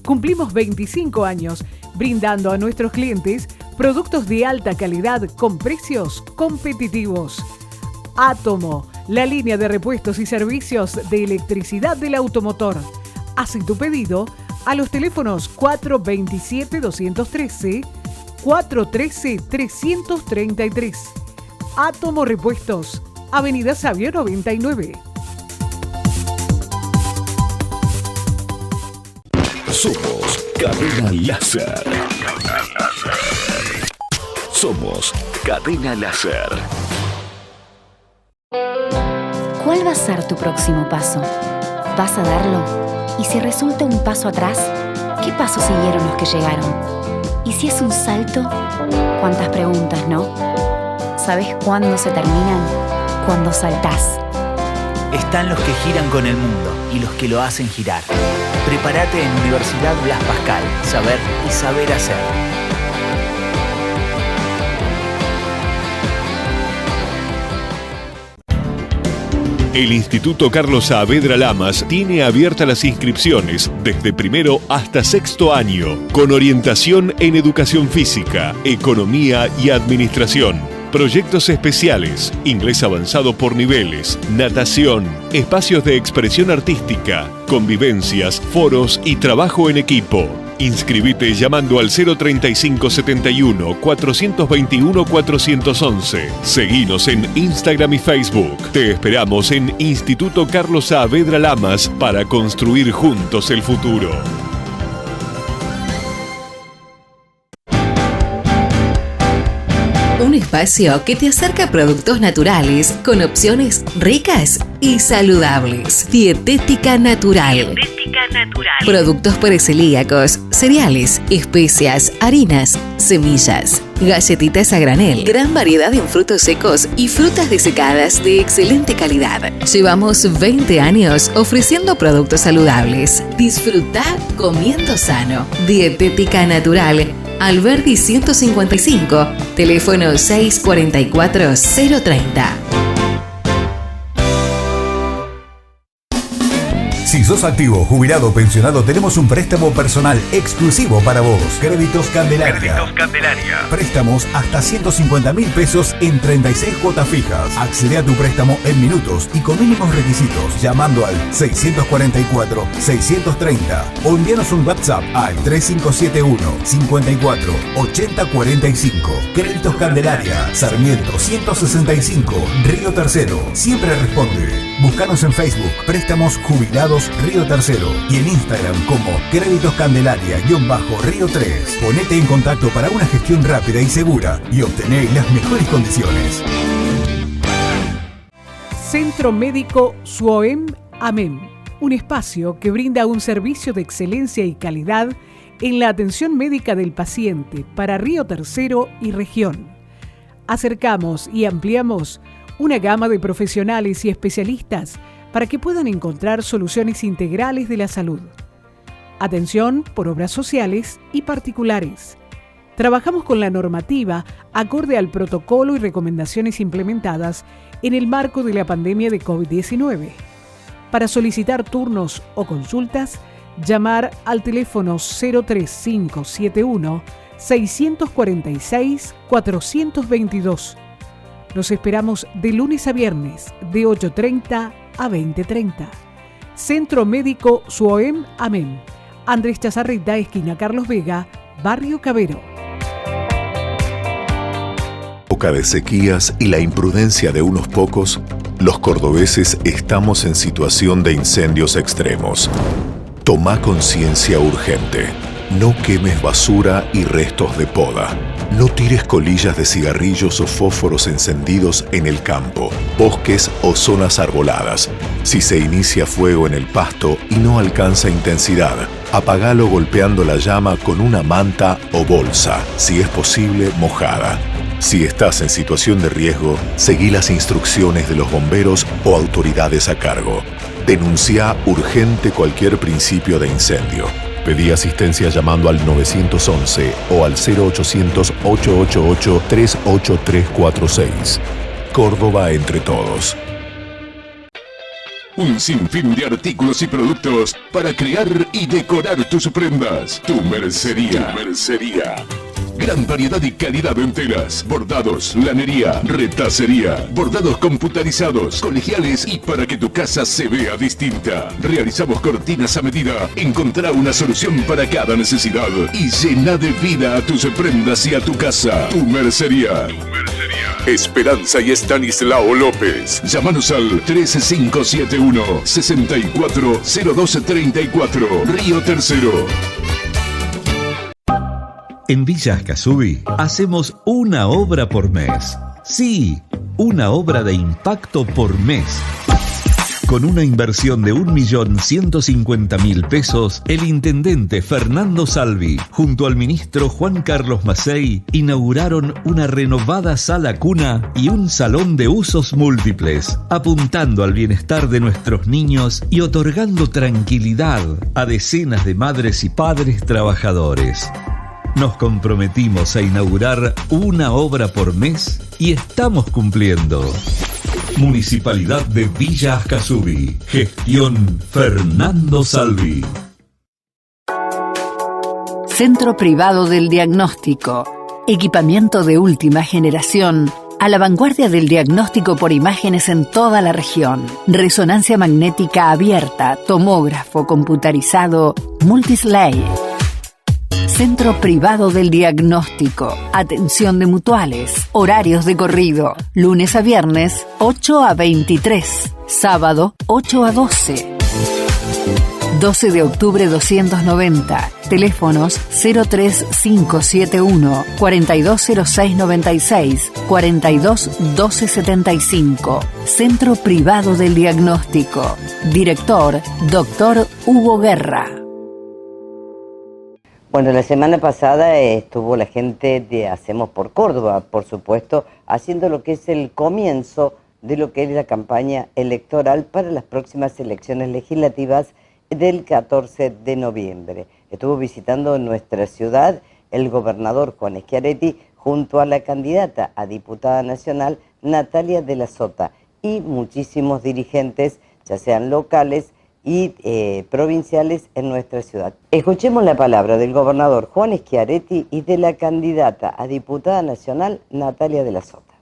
Cumplimos 25 años brindando a nuestros clientes productos de alta calidad con precios competitivos. Átomo, la línea de repuestos y servicios de electricidad del automotor. Haz tu pedido a los teléfonos 427-213, 413-333. Átomo Repuestos, Avenida Sabio 99. Somos Cadena Láser. Somos Cadena Láser. ¿Cuál va a ser tu próximo paso? ¿Vas a darlo? ¿Y si resulta un paso atrás? ¿Qué pasos siguieron los que llegaron? ¿Y si es un salto? ¿Cuántas preguntas, no? ¿Sabes cuándo se terminan? Cuando saltás. Están los que giran con el mundo y los que lo hacen girar. Prepárate en Universidad Blas Pascal. Saber y saber hacer. El Instituto Carlos Saavedra Lamas tiene abiertas las inscripciones desde primero hasta sexto año, con orientación en educación física, economía y administración. Proyectos especiales, inglés avanzado por niveles, natación, espacios de expresión artística, convivencias, foros y trabajo en equipo. Inscribite llamando al 035 71 421 411. Seguinos en Instagram y Facebook. Te esperamos en Instituto Carlos Saavedra Lamas para construir juntos el futuro. Un espacio que te acerca a productos naturales con opciones ricas y saludables. Dietética Natural. Productos paracelíacos, cereales, especias, harinas, semillas, galletitas a granel, gran variedad en frutos secos y frutas desecadas de excelente calidad. Llevamos 20 años ofreciendo productos saludables. Disfruta comiendo sano. Dietética Natural. Alberdi 155, teléfono 644-030. Si sos activo, jubilado o pensionado, tenemos un préstamo personal exclusivo para vos. Créditos Candelaria. Préstamos hasta 150.000 pesos en 36 cuotas fijas. Accede a tu préstamo en minutos y con mínimos requisitos llamando al 644-630 o envíanos un WhatsApp al 3571 54 80 45. Créditos Candelaria, Sarmiento 165, Río Tercero. Siempre responde. Búscanos en Facebook, Préstamos Jubilados Río Tercero, y en Instagram como Créditos Candelaria-Río 3. Ponete en contacto para una gestión rápida y segura y obtener las mejores condiciones. Centro Médico SUOEM AMEM, un espacio que brinda un servicio de excelencia y calidad en la atención médica del paciente para Río Tercero y región. Acercamos y ampliamos una gama de profesionales y especialistas para que puedan encontrar soluciones integrales de la salud. Atención por obras sociales y particulares. Trabajamos con la normativa acorde al protocolo y recomendaciones implementadas en el marco de la pandemia de COVID-19. Para solicitar turnos o consultas, llamar al teléfono 03571 646 422. Los esperamos de lunes a viernes de 8:30 a 20:30. Centro Médico SUOEM AMEM. Andrés Chazarrita, esquina Carlos Vega, Barrio Cabero. Época de sequías y la imprudencia de unos pocos, los cordobeses estamos en situación de incendios extremos. Toma conciencia urgente. No quemes basura y restos de poda. No tires colillas de cigarrillos o fósforos encendidos en el campo, bosques o zonas arboladas. Si se inicia fuego en el pasto y no alcanza intensidad, apagalo golpeando la llama con una manta o bolsa, si es posible mojada. Si estás en situación de riesgo, seguí las instrucciones de los bomberos o autoridades a cargo. Denuncia urgente cualquier principio de incendio. Pedí asistencia llamando al 911 o al 0800-888-38346. Córdoba entre todos. Un sinfín de artículos y productos para crear y decorar tus prendas. Tu mercería. Gran variedad y calidad en telas, bordados, lanería, retacería, bordados computarizados, colegiales y para que tu casa se vea distinta. Realizamos cortinas a medida. Encontrá una solución para cada necesidad y llena de vida a tus prendas y a tu casa. Tu mercería. Esperanza y Estanislao López. Llámanos al 3571-640234, Río Tercero. En Villa Ascasubi hacemos una obra por mes. Sí, una obra de impacto por mes. Con una inversión de 1.150.000 pesos, el intendente Fernando Salvi, junto al ministro Juan Carlos Macei, inauguraron una renovada sala cuna y un salón de usos múltiples, apuntando al bienestar de nuestros niños y otorgando tranquilidad a decenas de madres y padres trabajadores. Nos comprometimos a inaugurar una obra por mes y estamos cumpliendo. Municipalidad de Villa Ascasubi. Gestión Fernando Salvi. Centro Privado del Diagnóstico. Equipamiento de última generación a la vanguardia del diagnóstico por imágenes en toda la región. Resonancia magnética abierta, tomógrafo computarizado, Multislay. Centro Privado del Diagnóstico. Atención de mutuales. Horarios de corrido. Lunes a viernes, 8 a 23. Sábado, 8 a 12. 12 de octubre 290. Teléfonos 03571 420696 421275. Centro Privado del Diagnóstico. Director, Dr. Hugo Guerra. Bueno, la semana pasada estuvo la gente de Hacemos por Córdoba, por supuesto, haciendo lo que es el comienzo de lo que es la campaña electoral para las próximas elecciones legislativas del 14 de noviembre. Estuvo visitando nuestra ciudad el gobernador Juan Schiaretti junto a la candidata a diputada nacional Natalia de la Sota y muchísimos dirigentes, ya sean locales y provinciales en nuestra ciudad. Escuchemos la palabra del gobernador Juan Schiaretti y de la candidata a diputada nacional Natalia de la Sota.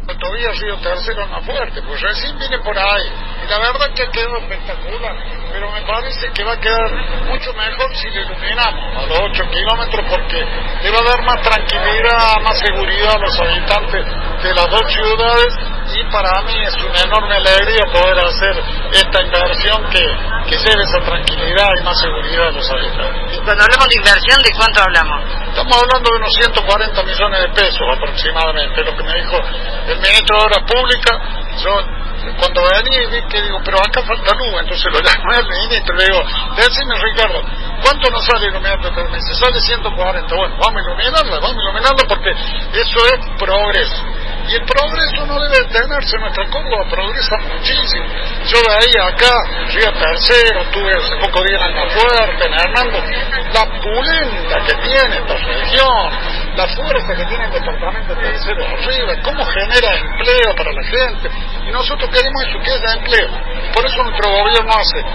Todavía Río Tercero más fuerte, pues recién viene por ahí y la verdad que quedó espectacular, pero me parece que va a quedar mucho mejor si lo iluminamos a los 8 kilómetros porque le va a dar más tranquilidad, más seguridad a los habitantes de las dos ciudades y para mí es una enorme alegría poder hacer esta inversión que lleve esa tranquilidad y más seguridad a los habitantes. Y cuando hablamos de inversión, ¿de cuánto hablamos? Estamos hablando de unos 140 millones de pesos aproximadamente, lo que me dijo el ministro de Obras Públicas. Yo cuando vení vi que digo, pero acá falta luz, entonces lo llamé al ministro y le digo, decime Ricardo, ¿cuánto nos sale iluminarte? Me dice, sale 140, bueno, vamos a iluminarla porque eso es progreso. Y el progreso no debe detenerse, nuestra Córdoba progresa muchísimo. Yo veía acá, Río Tercero, tuve hace poco días en Almafuerte, en Hernando, la pulenta que tiene esta región, la fuerza que tiene el departamento tercero arriba, cómo genera empleo para la gente. Y nosotros queremos eso, que haya empleo. Por eso nuestro gobierno hace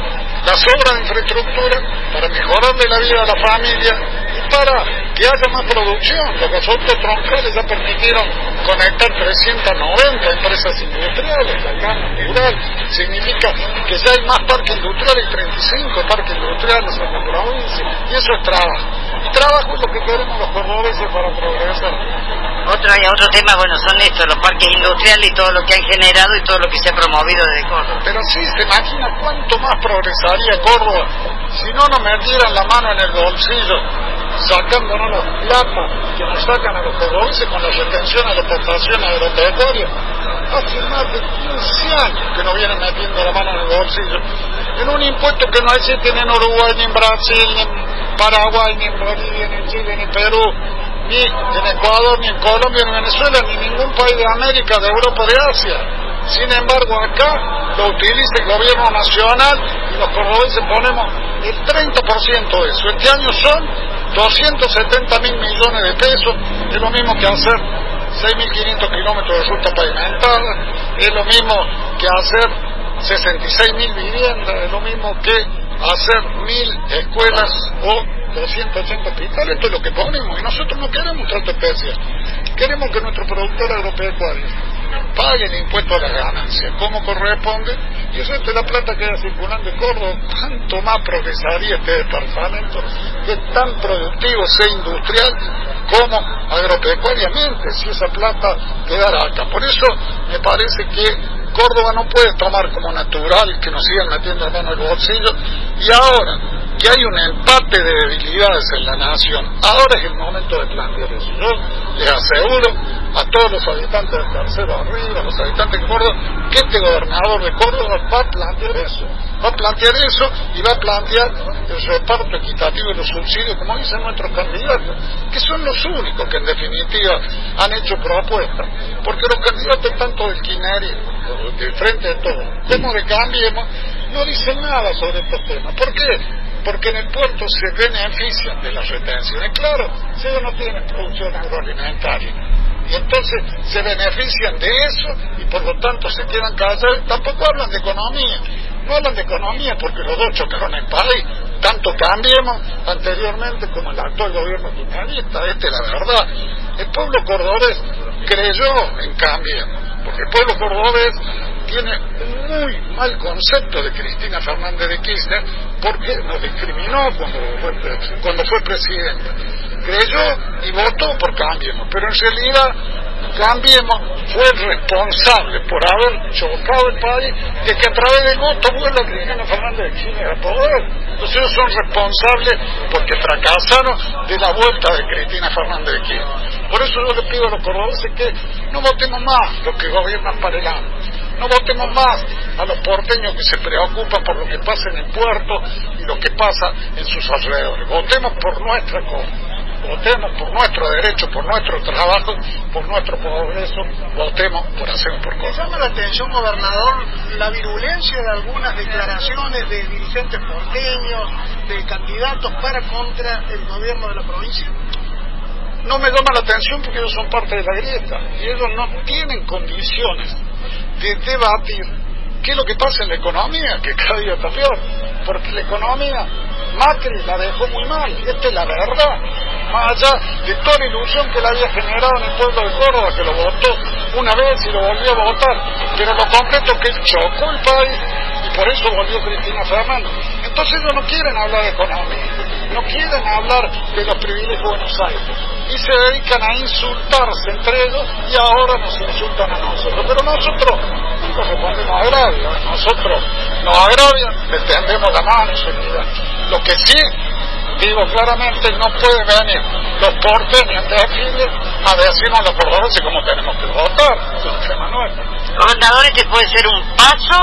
las obras de infraestructura para mejorarle la vida a la familia y para que haya más producción. Los gasoductos troncales ya permitieron conectar 390 empresas industriales, la gama rural, significa que ya hay más parque industrial, hay 35 parques industriales en la provincia, y eso es trabajo. Y trabajo es lo que queremos los cordobeses para progresar. Otro tema, bueno, son estos, los parques industriales y todo lo que han generado y todo lo que se ha promovido desde Córdoba. Pero sí, se imagina cuánto más progresaría Córdoba si no nos metieran la mano en el bolsillo, sacándonos la plata que nos sacan a los cordobeses con la retención a las exportaciones agropecuarias. Hace más de 15 años que nos vienen metiendo la mano en el bolsillo, en un impuesto que no existe ni en Uruguay, ni en Brasil, ni en Paraguay, ni en Bolivia, ni en Chile, ni en Perú, ni en Ecuador, ni en Colombia, ni en Venezuela, ni en ningún país de América, de Europa, de Asia. Sin embargo, acá lo utiliza el gobierno nacional y los cordobeses ponemos el 30% de eso. Este año son 270.000 millones de pesos, es lo mismo que hacer 6.500 kilómetros de ruta pavimentada, es lo mismo que hacer 66.000 viviendas, es lo mismo que hacer 1000 escuelas o 280 hospitales. Esto es lo que ponemos, y nosotros no queremos trato especial. Queremos que nuestro productor agropecuario pague el impuesto a las ganancias como corresponde, y eso es la plata que va circulando en Córdoba. ¿Cuánto más progresaría este departamento, que es tan productivo, sea industrial como agropecuariamente, si esa plata quedara acá? Por eso me parece que Córdoba no puede tomar como natural que nos sigan metiendo la mano en el bolsillo, y ahora que hay un empate de debilidades en la nación, ahora es el momento de plantear eso. Yo les aseguro a todos los habitantes del tercero arriba, a los habitantes de Córdoba, que este gobernador de Córdoba va a plantear eso, y va a plantear el reparto equitativo de los subsidios, como dicen nuestros candidatos, que son los únicos que en definitiva han hecho propuestas, porque los candidatos tanto del kirchnerismo, del Frente de Todos, como de Cambiemos, no dicen nada sobre estos temas. ¿Por qué? Porque en el puerto se benefician de las retenciones. Claro, si ellos no tienen producción agroalimentaria, y entonces se benefician de eso, y por lo tanto se quedan callados. Tampoco hablan de economía. No hablan de economía porque los dos chocaron el país. Tanto Cambiemos anteriormente como el actual gobierno kirchnerista. Esta es la verdad. El pueblo cordobés creyó en Cambiemos, porque el pueblo cordobés tiene un muy mal concepto de Cristina Fernández de Kirchner, porque nos discriminó cuando fue presidenta. Creyó y votó por Cambiemos, pero en realidad Cambiemos fue el responsable por haber chocado el país de que a través del voto vuelva Cristina Fernández de Kirchner al poder. Entonces ellos son responsables porque fracasaron de la vuelta de Cristina Fernández de Kirchner. Por eso yo le pido a los cordobeses que no votemos más los que gobiernan para el año. No votemos más a los porteños que se preocupan por lo que pasa en el puerto y lo que pasa en sus alrededores. Votemos por nuestra cosa, votemos por nuestro derecho, por nuestro trabajo, por nuestro progreso, votemos por hacer por cosas. ¿Llama la atención, gobernador, la virulencia de algunas declaraciones de dirigentes porteños, de candidatos para contra el gobierno de la provincia? No me llama la atención porque ellos son parte de la grieta y ellos no tienen condiciones de debatir qué es lo que pasa en la economía, que cada día está peor, porque la economía Macri la dejó muy mal, esta es la verdad, más allá de toda la ilusión que le había generado en el pueblo de Córdoba, que lo votó una vez y lo volvió a votar, pero lo concreto es que él chocó el país y por eso volvió Cristina Fernández. Entonces ellos no quieren hablar de economía, no quieren hablar de los privilegios de Buenos Aires, y se dedican a insultarse entre ellos y ahora nos insultan a nosotros. Pero nosotros no respondemos a agravios, nosotros nos agravian, le tendemos la mano enseguida. Lo que sí digo claramente, no puede venir los porteños de desfile a decirnos a los cordobeses cómo tenemos que votar. Es un tema nuestro. Gobernador, este puede ser un paso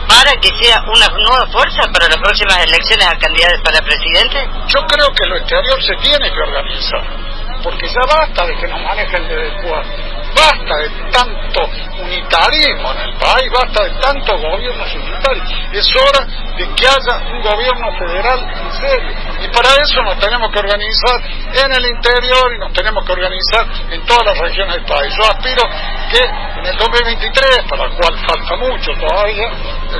para que sea una nueva fuerza para las próximas elecciones a candidatos para presidente. Yo creo que lo exterior se tiene que organizar, porque ya basta de que nos manejen desde el cuarto, basta de tanto unitarismo en el país, basta de tantos gobiernos unitarios. Es hora de que haya un gobierno federal en serio, y para eso nos tenemos que organizar en el interior y nos tenemos que organizar en todas las regiones del país. Yo aspiro que en el 2023, para el cual falta mucho todavía,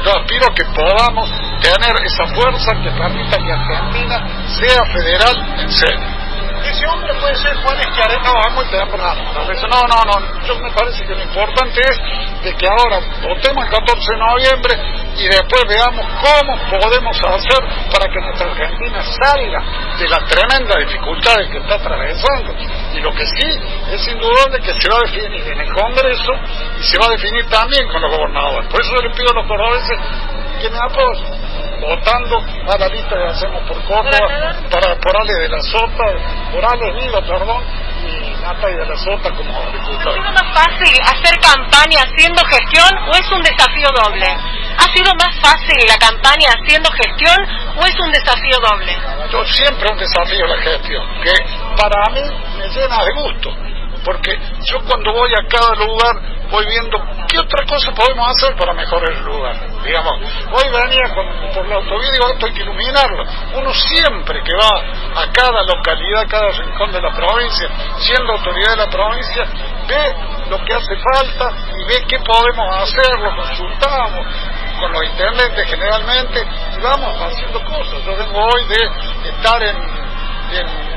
yo aspiro que podamos tener esa fuerza que permita que Argentina sea federal en serio. Ese hombre puede ser Juan Schiaretti. No, es muy temprano. No. Yo me parece que lo importante es de que ahora votemos el 14 de noviembre y después veamos cómo podemos hacer para que nuestra Argentina salga de las tremendas dificultades que está atravesando. Y lo que sí es indudable que se va a definir en el Congreso y se va a definir también con los gobernadores. Por eso yo les pido a los cordobeses que me apoyen, votando a la lista que hacemos por Córdoba, por Ale de la Sota, por Ale Viva, y Natalia de la Sota como diputada. ¿Ha sido más fácil hacer campaña haciendo gestión o es un desafío doble? ¿Ha sido más fácil la campaña haciendo gestión o es un desafío doble? Yo siempre un desafío la gestión, que para mí me llena de gusto, porque yo cuando voy a cada lugar voy viendo qué otra cosa podemos hacer para mejorar el lugar. Digamos, hoy venía por la autovía y digo, esto hay que iluminarlo. Uno siempre que va a cada localidad, a cada rincón de la provincia, siendo autoridad de la provincia, ve lo que hace falta y ve qué podemos hacer, lo consultamos. con los intendentes generalmente, y vamos haciendo cosas. Yo vengo hoy de estar en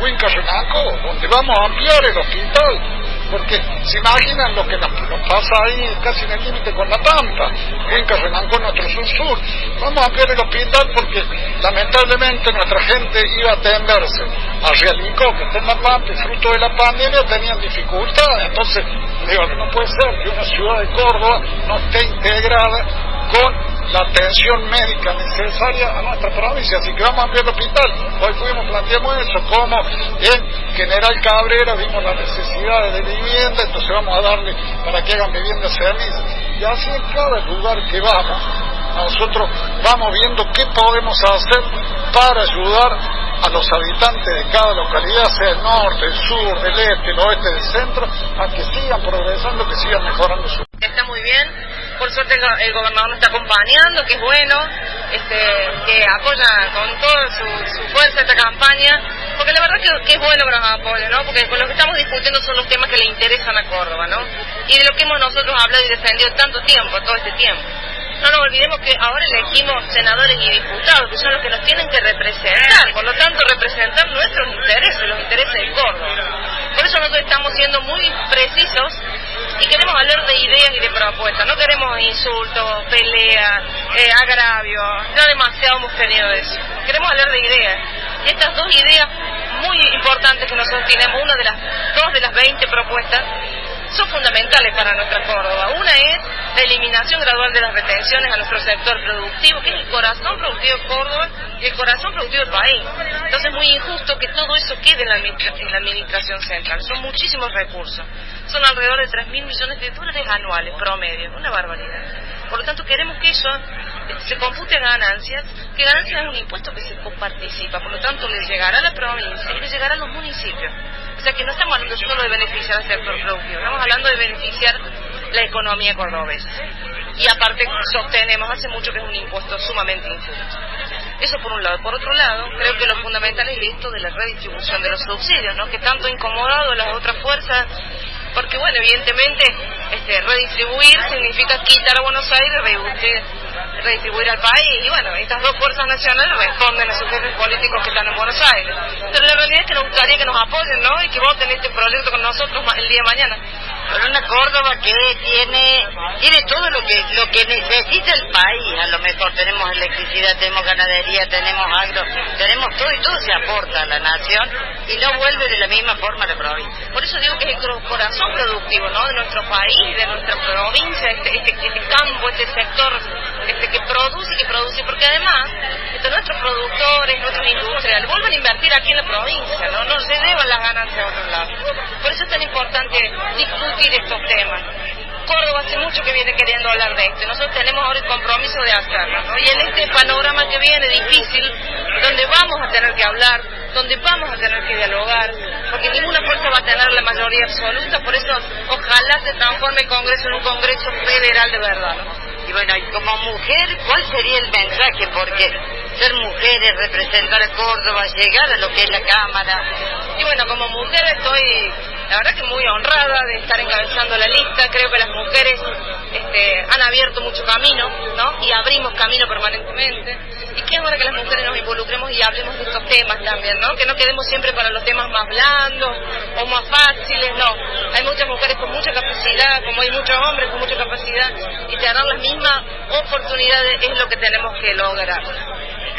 Huinca-Renanco, donde vamos a ampliar el hospital, porque se imaginan lo que nos pasa ahí casi en el límite con La Pampa. Huinca-Renanco es nuestro sur-sur. Vamos a ampliar el hospital porque lamentablemente nuestra gente iba a atenderse a Realicó, que está en La Pampa, y fruto de la pandemia tenían dificultades. Entonces, digo, no puede ser que una ciudad de Córdoba no esté integrada con la atención médica necesaria a nuestra provincia, así que vamos a ampliar el hospital. Hoy planteamos eso, como en General Cabrera vimos las necesidades de vivienda, entonces vamos a darle para que hagan viviendas servicios, y así en cada lugar que vamos, nosotros vamos viendo qué podemos hacer para ayudar a los habitantes de cada localidad, sea el norte, el sur, del este, el oeste, del centro, a que sigan progresando, que sigan mejorando su vida. Está muy bien, por suerte el gobernador nos está acompañando, que es bueno, que apoya con toda su fuerza esta campaña, porque la verdad que es bueno que nos apoye, ¿no? Porque con lo que estamos discutiendo son los temas que le interesan a Córdoba, ¿no? Y de lo que hemos nosotros hablado y defendido tanto tiempo, todo este tiempo. No nos olvidemos que ahora elegimos senadores y diputados, que son los que nos tienen que representar, por lo tanto representar nuestros intereses, los intereses de Córdoba. Por eso nosotros estamos siendo muy precisos y queremos hablar de ideas y de propuestas, no queremos insultos, peleas, agravios, no demasiado hemos tenido de eso. Queremos hablar de ideas. Y estas dos ideas muy importantes que nosotros tenemos, dos de las 20 propuestas, son fundamentales para nuestra Córdoba. Una es la eliminación gradual de las retenciones a nuestro sector productivo, que es el corazón productivo de Córdoba y el corazón productivo del país. Entonces es muy injusto que todo eso quede en la administración central. Son muchísimos recursos. Son alrededor de 3.000 millones de dólares anuales promedio, una barbaridad. Por lo tanto queremos que eso se compute a ganancias, que ganancias es un impuesto que se coparticipa, por lo tanto le llegará a la provincia y le llegará a los municipios. O sea que no estamos hablando solo de beneficiar al sector productivo, estamos hablando de beneficiar la economía cordobesa. Y aparte sostenemos hace mucho que es un impuesto sumamente injusto. Eso por un lado. Por otro lado, creo que lo fundamental es esto de la redistribución de los subsidios, ¿no? Que tanto ha incomodado a las otras fuerzas, porque bueno, evidentemente redistribuir significa quitar a Buenos Aires y redistribuir al país, y bueno, estas dos fuerzas nacionales responden a sus jefes políticos que están en Buenos Aires. Pero la realidad es que nos gustaría que nos apoyen, ¿no? Y que voten este proyecto con nosotros el día de mañana. Pero una Córdoba que tiene todo lo que necesita el país. A lo mejor tenemos electricidad, tenemos ganadería, tenemos agro, tenemos todo, y todo se aporta a la nación y no vuelve de la misma forma a la provincia. Por eso digo que es el corazón productivo, ¿no? De nuestro país, de nuestra provincia, este campo, este sector que produce, porque además nuestros productores, nuestros industriales vuelven a invertir aquí en la provincia, no se llevan las ganancias a otro lado. Por eso es tan importante discutir estos temas. Córdoba hace mucho que viene queriendo hablar de esto, nosotros tenemos ahora el compromiso de hacerlo, ¿no? Y en este panorama que viene difícil, donde vamos a tener que hablar, donde vamos a tener que dialogar, porque ninguna fuerza va a tener la mayoría absoluta, por eso ojalá se transforme el Congreso en un Congreso federal de verdad, ¿no? Y bueno, y como mujer, ¿cuál sería el mensaje? Porque ser mujeres, representar a Córdoba, llegar a lo que es la Cámara. Y bueno, como mujer estoy, la verdad que muy honrada de estar encabezando la lista. Creo que las mujeres han abierto mucho camino, ¿no? Y abrimos camino permanentemente. Y qué bueno que las mujeres nos involucremos y hablemos de estos temas también, ¿no? Que no quedemos siempre para los temas más blandos o más fáciles, no. Hay muchas mujeres con mucha capacidad, como hay muchos hombres con mucha capacidad, y tener las mismas oportunidades es lo que tenemos que lograr.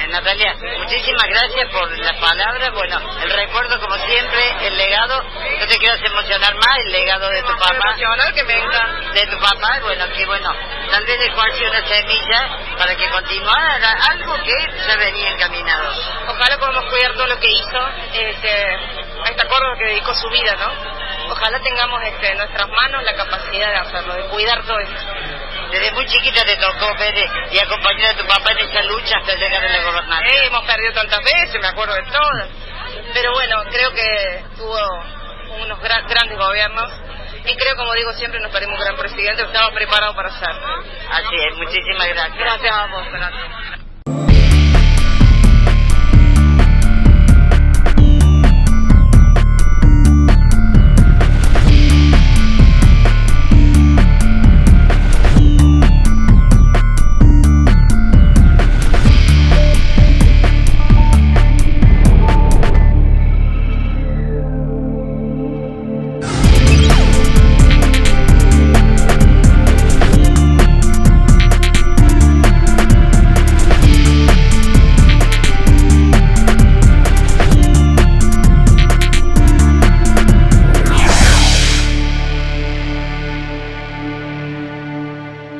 Natalia, muchísimas gracias por la palabra. Bueno, el recuerdo como siempre, el legado, no te quieras emocionar más, el legado de tu papá. Que venga. De tu papá, bueno, que bueno, tal vez dejó así una semilla para que continuara algo que ya venía encaminado. Ojalá podamos cuidar todo lo que hizo, a esta Córdoba que dedicó su vida, ¿no? Ojalá tengamos en nuestras manos la capacidad de hacerlo, de cuidar todo esto. Desde muy chiquita te tocó ver y acompañar a tu papá en esa lucha hasta llegar a la gobernación. Hemos perdido tantas veces, me acuerdo de todas. Pero bueno, creo que tuvo unos grandes gobiernos. Y creo, como digo siempre, nos perdimos un gran presidente que estaba preparado para hacerlo. Así es, muchísimas gracias. Gracias a vos, Fernando.